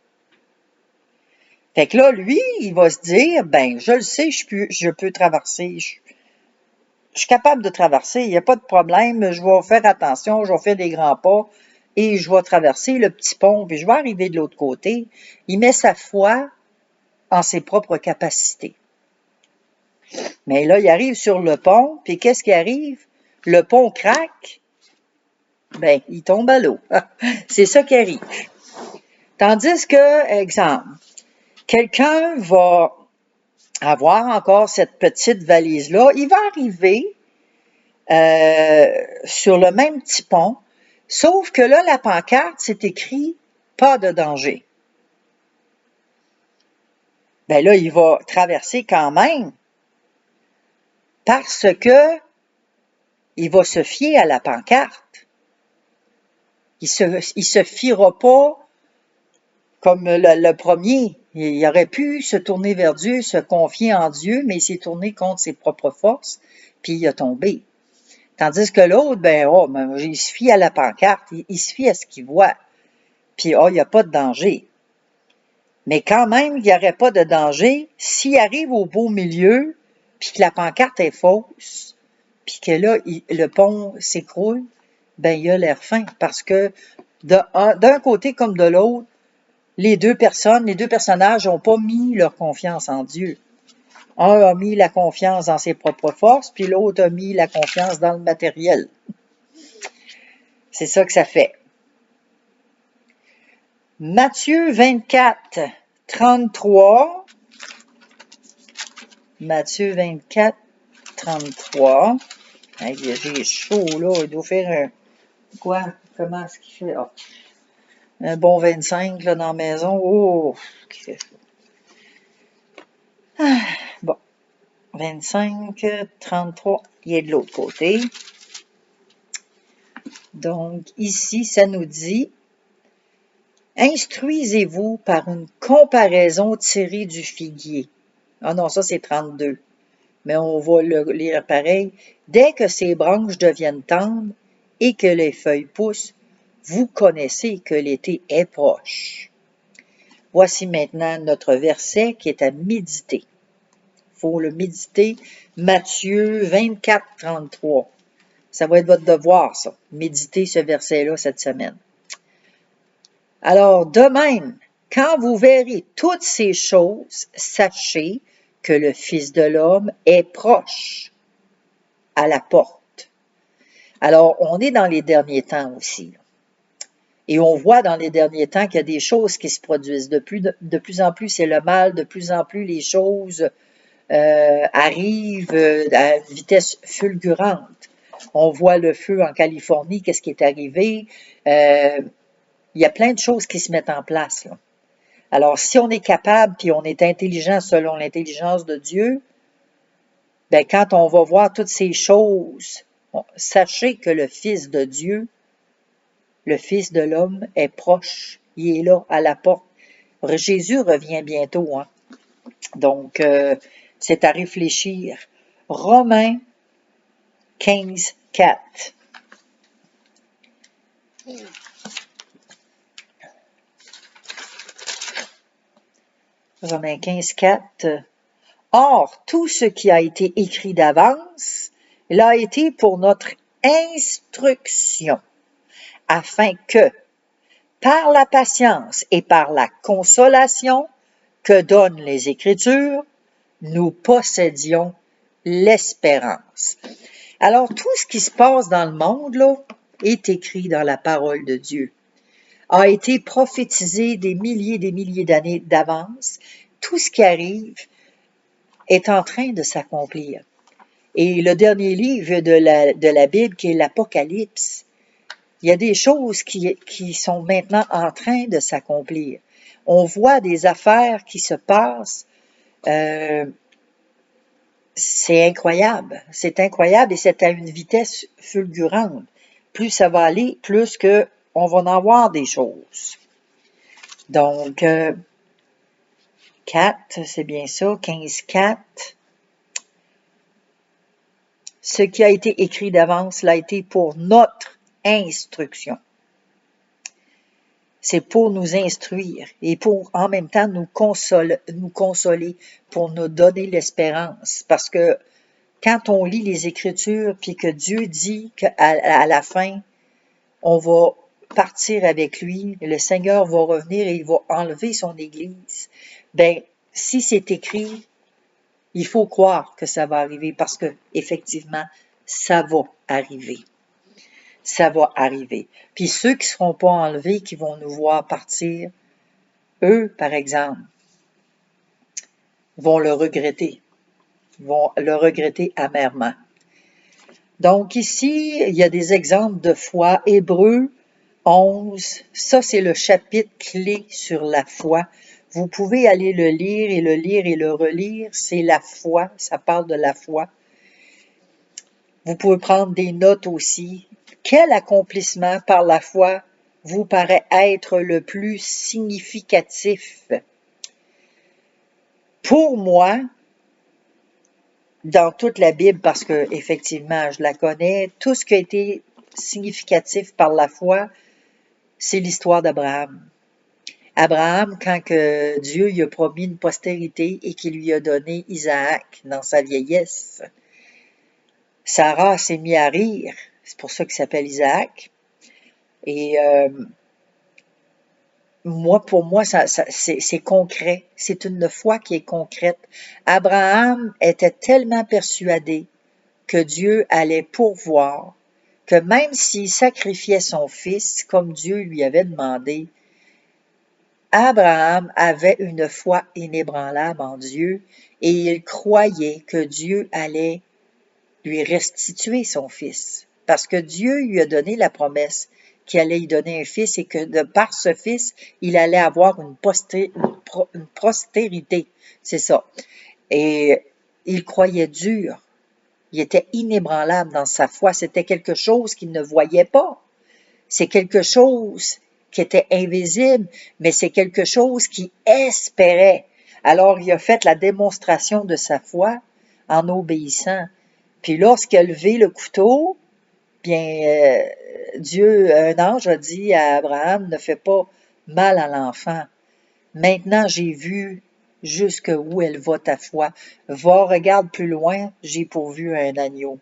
Fait que là, lui, il va se dire, ben, je le sais, je peux traverser. Je suis capable de traverser, il n'y a pas de problème. Je vais faire attention, je vais faire des grands pas et je vais traverser le petit pont, puis je vais arriver de l'autre côté. Il met sa foi en ses propres capacités. Mais là, il arrive sur le pont, puis qu'est-ce qui arrive? Le pont craque, ben, il tombe à l'eau. C'est ça qui arrive. Tandis que, exemple, quelqu'un va avoir encore cette petite valise-là, il va arriver sur le même petit pont, sauf que là, la pancarte, c'est écrit « Pas de danger ». Ben là, il va traverser quand même parce que il va se fier à la pancarte. Il se fiera pas comme le premier. Il aurait pu se tourner vers Dieu, se confier en Dieu, mais il s'est tourné contre ses propres forces, puis il a tombé. Tandis que l'autre, ben, il se fie à la pancarte, il se fie à ce qu'il voit. Puis, il n'y a pas de danger. Mais quand même, il n'y aurait pas de danger s'il arrive au beau milieu, puis que la pancarte est fausse, puis que là, le pont s'écroule, ben, il a l'air fin. Parce que d'un côté comme de l'autre, les deux personnages n'ont pas mis leur confiance en Dieu. Un a mis la confiance dans ses propres forces, puis l'autre a mis la confiance dans le matériel. C'est ça que ça fait. Matthieu 24, 33. Matthieu 24, 33. J'ai chaud, là. Il doit faire un... Quoi? Comment est-ce qu'il fait? Oh. Un bon 25, là, dans la maison. Oh! Qui fait chaud. Bon. 25, 33. Il est de l'autre côté. Donc, ici, ça nous dit... Instruisez-vous par une comparaison tirée du figuier. Ah non, ça c'est 32. Mais on va le lire pareil. Dès que ses branches deviennent tendres et que les feuilles poussent, vous connaissez que l'été est proche. Voici maintenant notre verset qui est à méditer. Il faut le méditer. Matthieu 24, 33. Ça va être votre devoir, ça. Méditer ce verset-là cette semaine. Alors, de même, quand vous verrez toutes ces choses, sachez que le Fils de l'homme est proche, à la porte. Alors, on est dans les derniers temps aussi. Et on voit dans les derniers temps qu'il y a des choses qui se produisent. De plus en plus, c'est le mal. De plus en plus, les choses arrivent à vitesse fulgurante. On voit le feu en Californie, qu'est-ce qui est arrivé. Il y a plein de choses qui se mettent en place, là. Alors, si on est capable, puis on est intelligent selon l'intelligence de Dieu, ben quand on va voir toutes ces choses, sachez que le Fils de Dieu, le Fils de l'homme, est proche. Il est là, à la porte. Jésus revient bientôt, hein. Donc, c'est à réfléchir. Romains 15, 4. Romains 15, 4. Or, tout ce qui a été écrit d'avance l'a été pour notre instruction, afin que, par la patience et par la consolation que donnent les Écritures, nous possédions l'espérance. Alors, tout ce qui se passe dans le monde, là, est écrit dans la parole de Dieu, a été prophétisé des milliers d'années d'avance. Tout ce qui arrive est en train de s'accomplir. Et le dernier livre de la Bible, qui est l'Apocalypse, il y a des choses qui sont maintenant en train de s'accomplir. On voit des affaires qui se passent. C'est incroyable et c'est à une vitesse fulgurante. Plus ça va aller, plus que on va en voir des choses. Donc, 4, c'est bien ça, 15, 4. Ce qui a été écrit d'avance l'a été pour notre instruction. c'est pour nous instruire et pour en même temps nous consoler, pour nous donner l'espérance. Parce que quand on lit les Écritures, puis que Dieu dit qu'à la fin, on va partir avec lui, le Seigneur va revenir et il va enlever son Église, ben si c'est écrit, il faut croire que ça va arriver parce que effectivement, ça va arriver. Ça va arriver. Puis ceux qui ne seront pas enlevés, qui vont nous voir partir, eux, par exemple, vont le regretter amèrement. Donc ici, il y a des exemples de foi. Hébreux 11, ça c'est le chapitre clé sur la foi. Vous pouvez aller le lire et le lire et le relire. C'est la foi, ça parle de la foi. Vous pouvez prendre des notes aussi. Quel accomplissement par la foi vous paraît être le plus significatif? Pour moi, dans toute la Bible, parce que effectivement, je la connais, tout ce qui a été significatif par la foi, c'est l'histoire d'Abraham. Abraham, quand que Dieu lui a promis une postérité et qu'il lui a donné Isaac dans sa vieillesse, Sarah s'est mise à rire. C'est pour ça qu'il s'appelle Isaac. Et pour moi, c'est concret. C'est une foi qui est concrète. Abraham était tellement persuadé que Dieu allait pourvoir, que même s'il sacrifiait son fils, comme Dieu lui avait demandé, Abraham avait une foi inébranlable en Dieu et il croyait que Dieu allait lui restituer son fils. Parce que Dieu lui a donné la promesse qu'il allait lui donner un fils et que de par ce fils, il allait avoir une postérité. C'est ça. Et il croyait dur. Il était inébranlable dans sa foi. C'était quelque chose qu'il ne voyait pas. C'est quelque chose qui était invisible, mais c'est quelque chose qu'il espérait. Alors, il a fait la démonstration de sa foi en obéissant. Puis lorsqu'il a levé le couteau, bien, un ange a dit à Abraham, ne fais pas mal à l'enfant. Maintenant, j'ai vu jusqu'où elle va ta foi. Va, regarde plus loin, j'ai pourvu un agneau.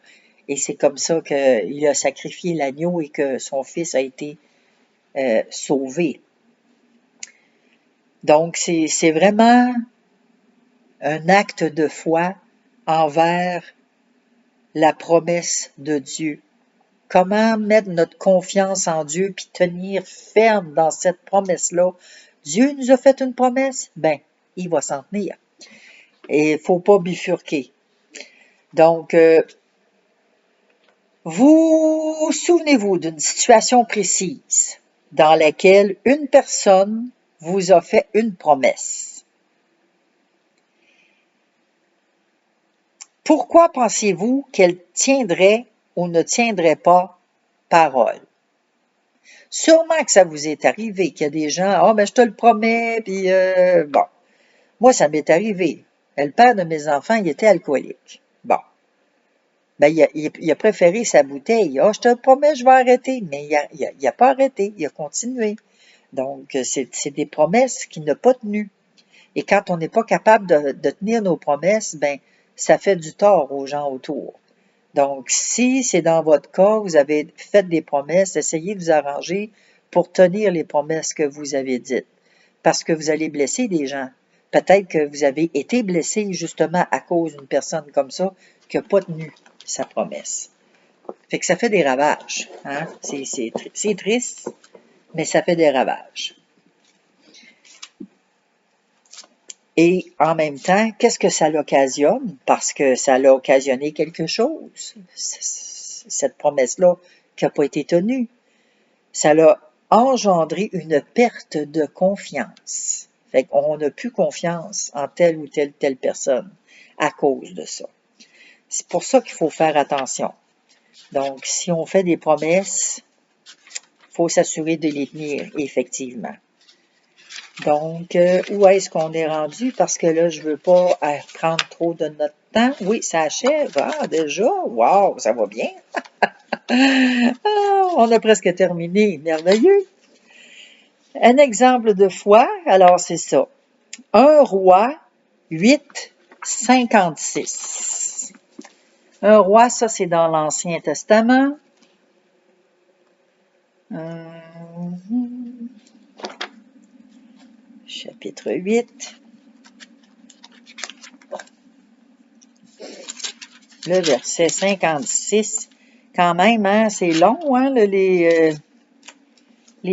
Et c'est comme ça qu'il a sacrifié l'agneau et que son fils a été sauvé. Donc, c'est vraiment un acte de foi envers la promesse de Dieu. Comment mettre notre confiance en Dieu puis tenir ferme dans cette promesse-là? Dieu nous a fait une promesse, ben, il va s'en tenir. Et il ne faut pas bifurquer. Donc, vous souvenez-vous d'une situation précise dans laquelle une personne vous a fait une promesse. Pourquoi pensez-vous qu'elle tiendrait ou ne tiendrait pas parole? Sûrement que ça vous est arrivé, qu'il y a des gens, ben je te le promets, puis bon. Moi, ça m'est arrivé. Le père de mes enfants, il était alcoolique. Bon. Ben, il a préféré sa bouteille. Je te le promets, je vais arrêter. Mais il a pas arrêté, il a continué. Donc, c'est des promesses qu'il n'a pas tenues. Et quand on n'est pas capable de tenir nos promesses, ben, ça fait du tort aux gens autour. Donc, si c'est dans votre cas, vous avez fait des promesses, essayez de vous arranger pour tenir les promesses que vous avez dites. Parce que vous allez blesser des gens. Peut-être que vous avez été blessé justement à cause d'une personne comme ça qui n'a pas tenu sa promesse. Fait que ça fait des ravages. Hein? C'est triste, mais ça fait des ravages. Et en même temps, qu'est-ce que ça l'occasionne? Parce que ça l'a occasionné quelque chose, cette promesse-là qui n'a pas été tenue. Ça l'a engendré une perte de confiance. Fait qu'on n'a plus confiance en telle ou telle personne à cause de ça. C'est pour ça qu'il faut faire attention. Donc, si on fait des promesses, il faut s'assurer de les tenir, effectivement. Donc, où est-ce qu'on est rendu? Parce que là, je ne veux pas prendre trop de notre temps. Oui, ça achève. Ah, déjà? Wow, ça va bien. On a presque terminé. Merveilleux. Un exemple de foi, alors c'est ça. 1 Roi 8, 56. 1 Roi, ça c'est dans l'Ancien Testament. Chapitre 8. Le verset 56. Quand même, hein, c'est long, hein, les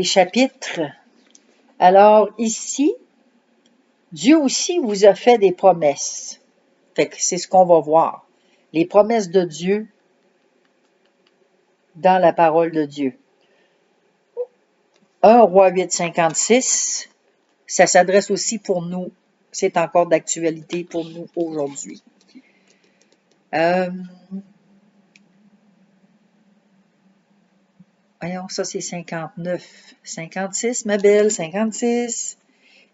chapitres. Alors ici, Dieu aussi vous a fait des promesses. Fait que c'est ce qu'on va voir. Les promesses de Dieu dans la parole de Dieu. 1 Roi 8, 56, ça s'adresse aussi pour nous. C'est encore d'actualité pour nous aujourd'hui. Voyons, ça c'est 59. 56, ma belle, 56.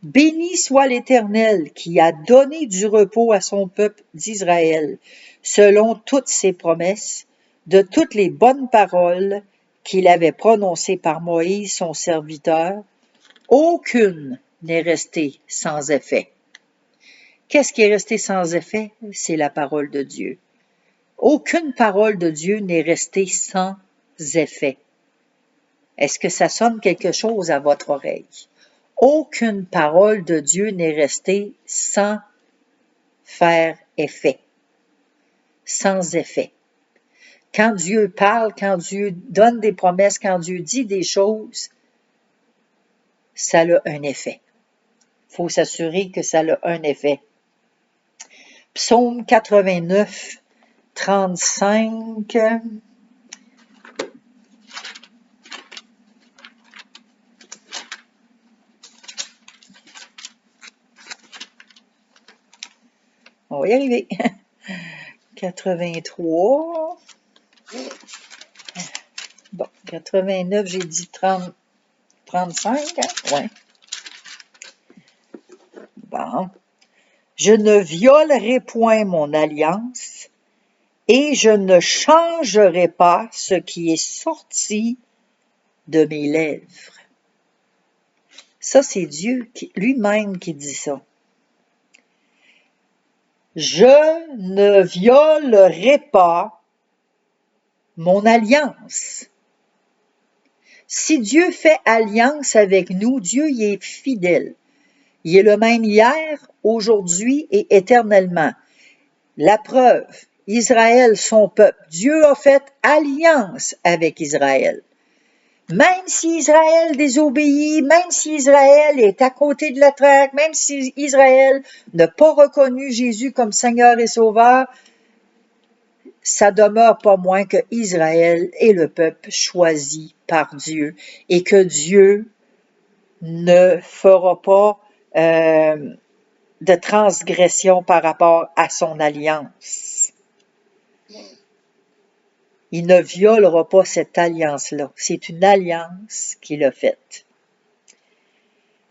Béni soit l'Éternel qui a donné du repos à son peuple d'Israël, selon toutes ses promesses, de toutes les bonnes paroles qu'il avait prononcées par Moïse, son serviteur. Aucune n'est restée sans effet. Qu'est-ce qui est resté sans effet? C'est la parole de Dieu. Aucune parole de Dieu n'est restée sans effet. Est-ce que ça sonne quelque chose à votre oreille? Aucune parole de Dieu n'est restée sans faire effet, sans effet. Quand Dieu parle, quand Dieu donne des promesses, quand Dieu dit des choses, ça a un effet. Il faut s'assurer que ça a un effet. Psaume 89, 35. On va y arriver. 83. Bon, 89, j'ai dit 30, 35, hein? Ouais. Bon. Je ne violerai point mon alliance et je ne changerai pas ce qui est sorti de mes lèvres. Ça, c'est Dieu lui-même qui dit ça. Je ne violerai pas mon alliance. Si Dieu fait alliance avec nous, Dieu y est fidèle. Il est le même hier, aujourd'hui et éternellement. La preuve, Israël, son peuple, Dieu a fait alliance avec Israël. Même si Israël désobéit, même si Israël est à côté de la traque, même si Israël n'a pas reconnu Jésus comme Seigneur et Sauveur, ça demeure pas moins que Israël est le peuple choisi par Dieu et que Dieu ne fera pas de transgression par rapport à son alliance. Il ne violera pas cette alliance-là. C'est une alliance qu'il a faite.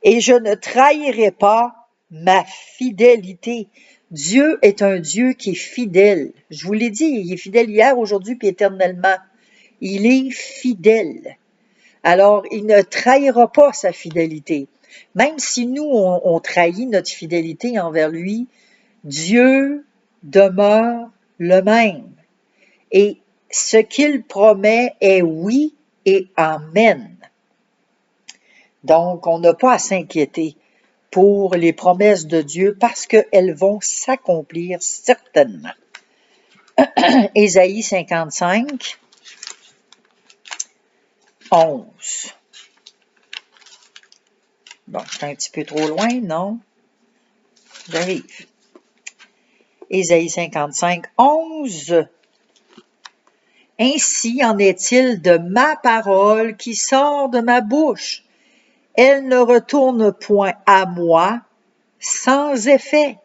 Et je ne trahirai pas ma fidélité. Dieu est un Dieu qui est fidèle. Je vous l'ai dit, il est fidèle hier, aujourd'hui, puis éternellement. Il est fidèle. Alors, il ne trahira pas sa fidélité. Même si nous, on trahit notre fidélité envers lui, Dieu demeure le même. Et ce qu'il promet est oui et amen. Donc, on n'a pas à s'inquiéter pour les promesses de Dieu parce qu'elles vont s'accomplir certainement. Ésaïe 55, 11. Bon, c'est un petit peu trop loin, non? J'arrive. Ésaïe 55, 11. Ainsi en est-il de ma parole qui sort de ma bouche. Elle ne retourne point à moi sans effet,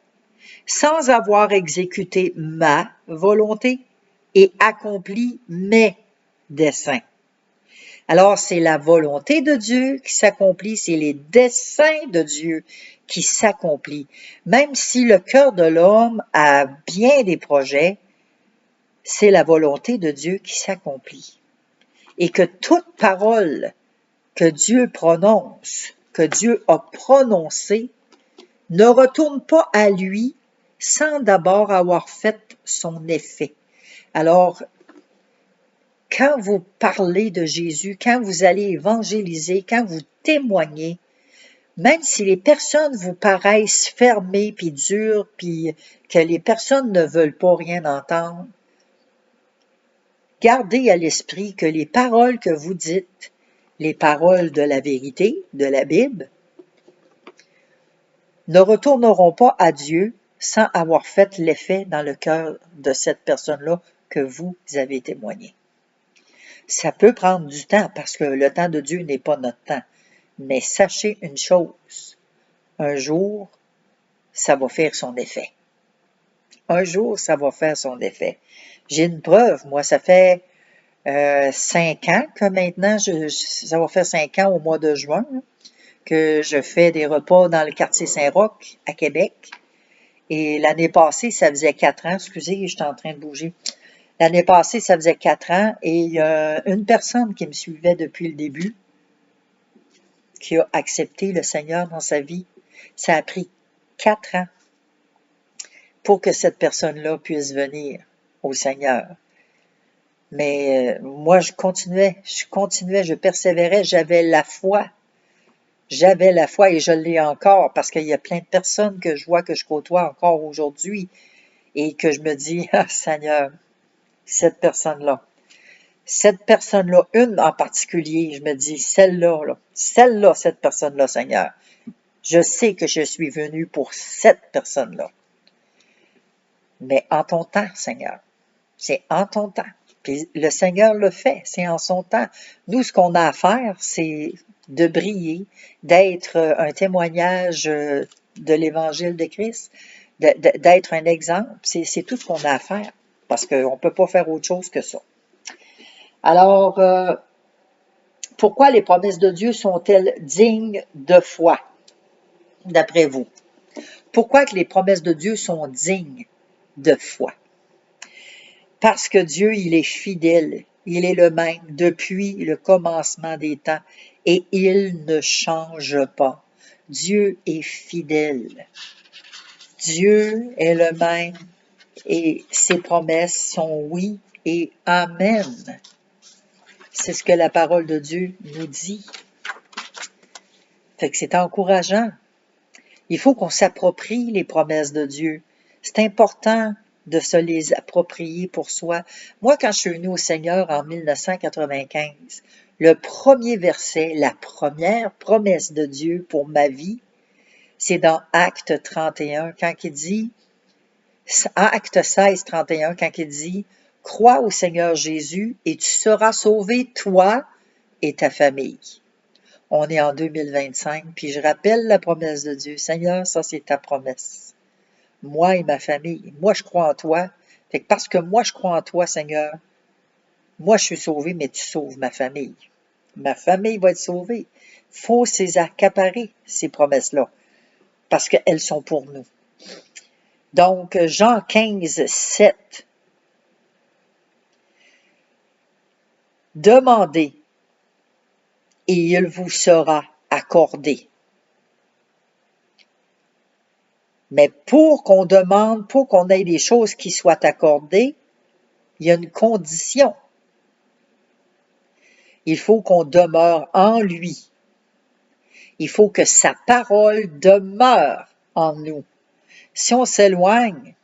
sans avoir exécuté ma volonté et accompli mes desseins. Alors, c'est la volonté de Dieu qui s'accomplit, c'est les desseins de Dieu qui s'accomplissent. Même si le cœur de l'homme a bien des projets, c'est la volonté de Dieu qui s'accomplit. Et que toute parole que Dieu prononce que Dieu a prononcées ne retournent pas à lui sans d'abord avoir fait son effet. Alors, quand vous parlez de Jésus, quand vous allez évangéliser, quand vous témoignez, même si les personnes vous paraissent fermées puis dures, puis que les personnes ne veulent pas rien entendre, gardez à l'esprit que les paroles que vous dites, les paroles de la vérité, de la Bible, ne retourneront pas à Dieu sans avoir fait l'effet dans le cœur de cette personne-là que vous avez témoigné. Ça peut prendre du temps parce que le temps de Dieu n'est pas notre temps. Mais sachez une chose, un jour, ça va faire son effet. Un jour, ça va faire son effet. J'ai une preuve, moi, ça fait 5 ans que maintenant, ça va faire 5 ans au mois de juin, là, que je fais des repas dans le quartier Saint-Roch à Québec. Et l'année passée, ça faisait 4 ans. Excusez, je suis en train de bouger. L'année passée, ça faisait 4 ans et il y a une personne qui me suivait depuis le début qui a accepté le Seigneur dans sa vie. Ça a pris 4 ans pour que cette personne-là puisse venir au Seigneur. Mais moi, je continuais, je persévérais, j'avais la foi. J'avais la foi et je l'ai encore parce qu'il y a plein de personnes que je vois, que je côtoie encore aujourd'hui et que je me dis, ah Seigneur, cette personne-là, une en particulier, je me dis, celle-là, cette personne-là, Seigneur, je sais que je suis venu pour cette personne-là. Mais en ton temps, Seigneur, c'est en ton temps. Puis le Seigneur le fait, c'est en son temps. Nous, ce qu'on a à faire, c'est de briller, d'être un témoignage de l'Évangile de Christ, d'être un exemple. C'est tout ce qu'on a à faire, parce qu'on ne peut pas faire autre chose que ça. Alors, pourquoi les promesses de Dieu sont-elles dignes de foi, d'après vous? Pourquoi que les promesses de Dieu sont dignes de foi? Parce que Dieu, il est fidèle. Il est le même depuis le commencement des temps et il ne change pas. Dieu est fidèle. Dieu est le même et ses promesses sont oui et amen. C'est ce que la parole de Dieu nous dit. Fait que c'est encourageant. Il faut qu'on s'approprie les promesses de Dieu. C'est important de se les approprier pour soi. Moi, quand je suis venue au Seigneur en 1995, le premier verset, la première promesse de Dieu pour ma vie, c'est dans Acte 31, quand il dit, Acte 16, 31, quand il dit, « Crois au Seigneur Jésus et tu seras sauvé, toi et ta famille. » On est en 2025, puis je rappelle la promesse de Dieu. Seigneur, ça c'est ta promesse. Moi et ma famille, moi je crois en toi. Fait que parce que moi je crois en toi, Seigneur, moi je suis sauvé, mais tu sauves ma famille. Ma famille va être sauvée. Il faut les accaparer, ces promesses-là, parce qu'elles sont pour nous. Donc, Jean 15, 7. Demandez et il vous sera accordé. Mais pour qu'on demande, pour qu'on ait des choses qui soient accordées, il y a une condition. Il faut qu'on demeure en lui. Il faut que sa parole demeure en nous. Si on s'éloigne,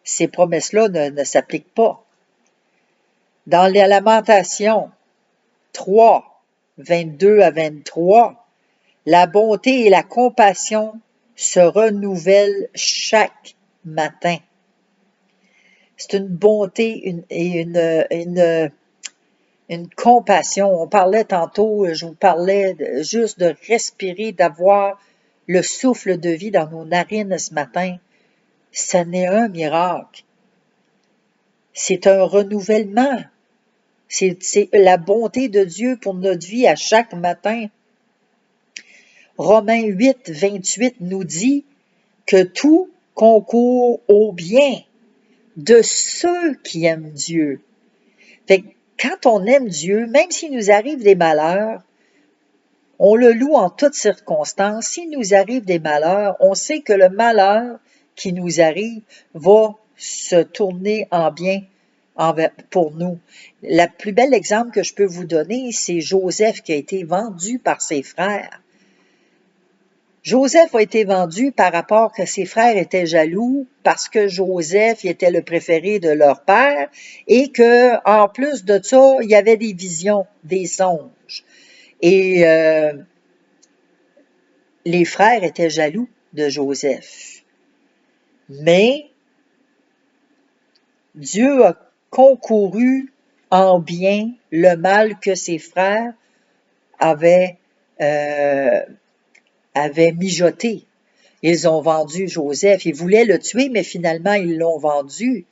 ces promesses-là ne s'appliquent pas. Dans la Lamentation 3, 22 à 23, la bonté et la compassion se renouvellent chaque matin. C'est une bonté et une compassion. On parlait tantôt, je vous parlais juste de respirer, d'avoir le souffle de vie dans nos narines ce matin. Ce n'est un miracle. C'est un renouvellement. C'est la bonté de Dieu pour notre vie à chaque matin. Romains 8, 28 nous dit que tout concourt au bien de ceux qui aiment Dieu. Fait que quand on aime Dieu, même s'il nous arrive des malheurs, On le loue en toutes circonstances. S'il nous arrive des malheurs, on sait que le malheur qui nous arrive va se tourner en bien pour nous. Le plus bel exemple que je peux vous donner, c'est Joseph qui a été vendu par ses frères. Joseph a été vendu par rapport que ses frères étaient jaloux parce que Joseph était le préféré de leur père et que, en plus de ça, il y avait des visions, des songes. Et les frères étaient jaloux de Joseph. Mais Dieu a concouru en bien le mal que ses frères avaient mijoté. Ils ont vendu Joseph. Ils voulaient le tuer, mais finalement, ils l'ont vendu.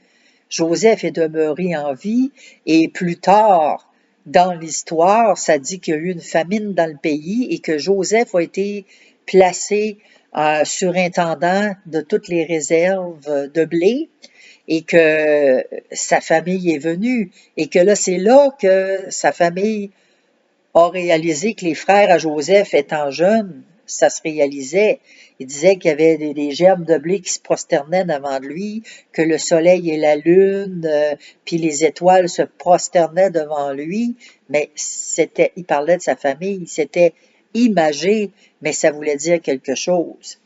Joseph est demeuré en vie et plus tard, dans l'histoire, ça dit qu'il y a eu une famine dans le pays et que Joseph a été placé surintendant de toutes les réserves de blé et que sa famille est venue et que là, c'est là que sa famille a réalisé que les frères à Joseph étant jeunes, ça se réalisait. Il disait qu'il y avait des gerbes de blé qui se prosternaient devant lui, que le soleil et la lune, puis les étoiles se prosternaient devant lui, mais il parlait de sa famille, c'était imagé, mais ça voulait dire quelque chose.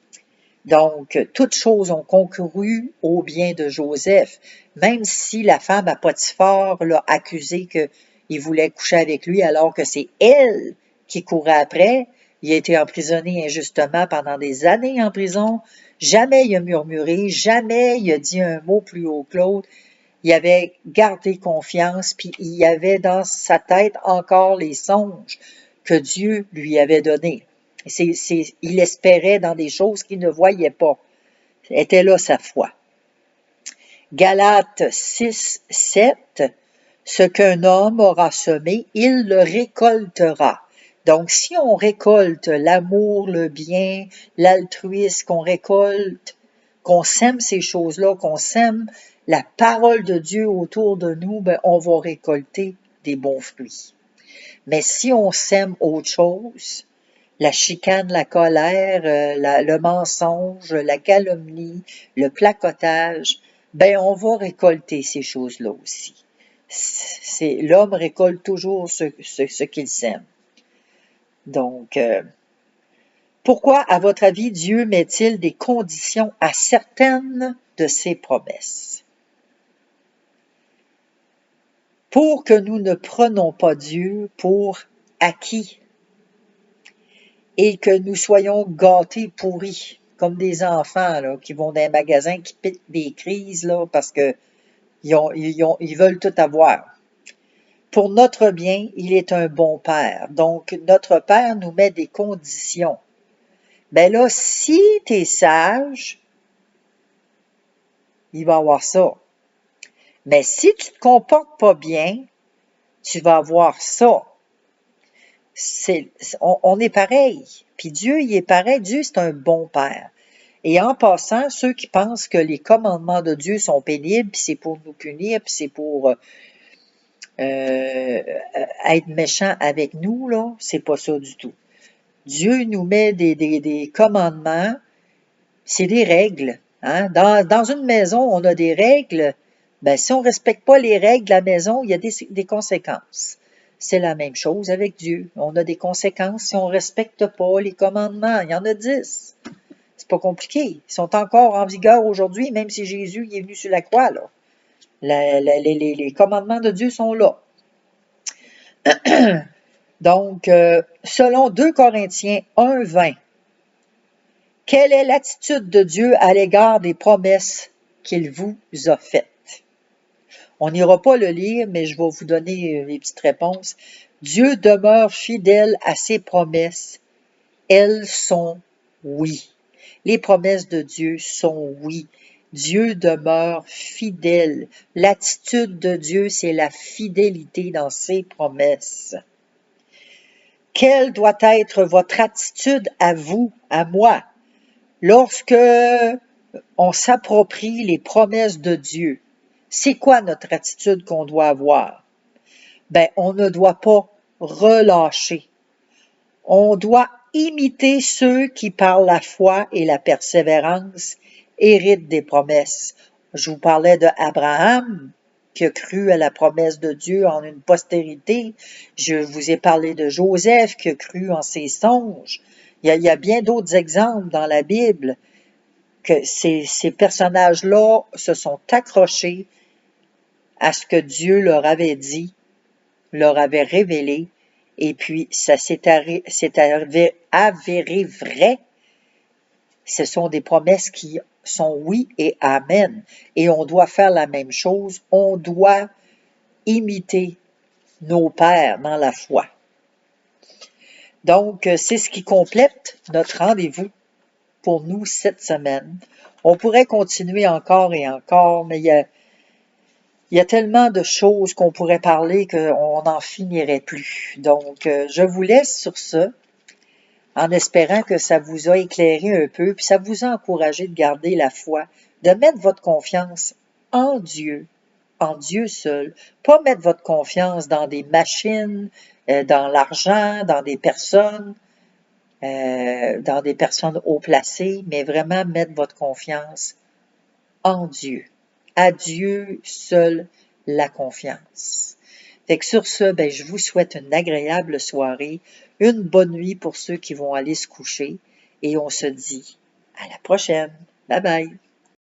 Donc, toutes choses ont concouru au bien de Joseph, même si la femme à Potiphar l'a accusé qu'il voulait coucher avec lui alors que c'est elle qui courait après. Il a été emprisonné injustement pendant des années en prison. Jamais il a murmuré, jamais il a dit un mot plus haut que l'autre. Il avait gardé confiance, puis il avait dans sa tête encore les songes que Dieu lui avait donnés. Il espérait dans des choses qu'il ne voyait pas. Était là sa foi. Galates 6, 7, ce qu'un homme aura semé, il le récoltera. Donc, si on récolte l'amour, le bien, l'altruisme, qu'on sème ces choses-là, qu'on sème la parole de Dieu autour de nous, ben, on va récolter des bons fruits. Mais si on sème autre chose, la chicane, la colère, le mensonge, la calomnie, le placotage, ben on va récolter ces choses-là aussi. L'homme récolte toujours ce qu'il sème. Donc, pourquoi, à votre avis, Dieu met-il des conditions à certaines de ses promesses? Pour que nous ne prenions pas Dieu pour acquis et que nous soyons gâtés, pourris, comme des enfants là, qui vont dans un magasin, qui piquent des crises là, parce que ils veulent tout avoir. Pour notre bien, il est un bon père. Donc, notre père nous met des conditions. Ben là, si tu es sage, il va avoir ça. Mais si tu te comportes pas bien, tu vas avoir ça. On est pareil. Puis Dieu, il est pareil. Dieu, c'est un bon père. Et en passant, ceux qui pensent que les commandements de Dieu sont pénibles, puis c'est pour nous punir, puis c'est pour être méchant avec nous, là, c'est pas ça du tout. Dieu nous met des commandements, c'est des règles. Hein? Dans une maison, on a des règles. Ben, si on ne respecte pas les règles de la maison, il y a des conséquences. C'est la même chose avec Dieu. On a des conséquences si on ne respecte pas les commandements. Il y en a 10. C'est pas compliqué. Ils sont encore en vigueur aujourd'hui, même si Jésus est venu sur la croix. Là. Les commandements de Dieu sont là. Donc, selon 2 Corinthiens 1, 20, quelle est l'attitude de Dieu à l'égard des promesses qu'il vous a faites? On n'ira pas le lire, mais je vais vous donner les petites réponses. Dieu demeure fidèle à ses promesses. Elles sont oui. Les promesses de Dieu sont oui. Dieu demeure fidèle. L'attitude de Dieu, c'est la fidélité dans ses promesses. Quelle doit être votre attitude à vous, à moi, lorsque on s'approprie les promesses de Dieu? C'est quoi notre attitude qu'on doit avoir? Ben, on ne doit pas relâcher. On doit imiter ceux qui, par la foi et la persévérance, héritent des promesses. Je vous parlais de Abraham, qui a cru à la promesse de Dieu en une postérité. Je vous ai parlé de Joseph, qui a cru en ses songes. Il y a bien d'autres exemples dans la Bible que ces personnages-là se sont accrochés à ce que Dieu leur avait dit, leur avait révélé, et puis ça s'est avéré vrai. Ce sont des promesses qui sont oui et amen. Et on doit faire la même chose. On doit imiter nos pères dans la foi. Donc, c'est ce qui complète notre rendez-vous pour nous cette semaine. On pourrait continuer encore et encore, mais il y a tellement de choses qu'on pourrait parler qu'on n'en finirait plus. Donc, je vous laisse sur ce, en espérant que ça vous a éclairé un peu, puis ça vous a encouragé de garder la foi, de mettre votre confiance en Dieu seul, pas mettre votre confiance dans des machines, dans l'argent, dans des personnes haut placées, mais vraiment mettre votre confiance en Dieu. À Dieu seul la confiance. Fait que sur ce, je vous souhaite une agréable soirée, une bonne nuit pour ceux qui vont aller se coucher, et on se dit à la prochaine. Bye bye.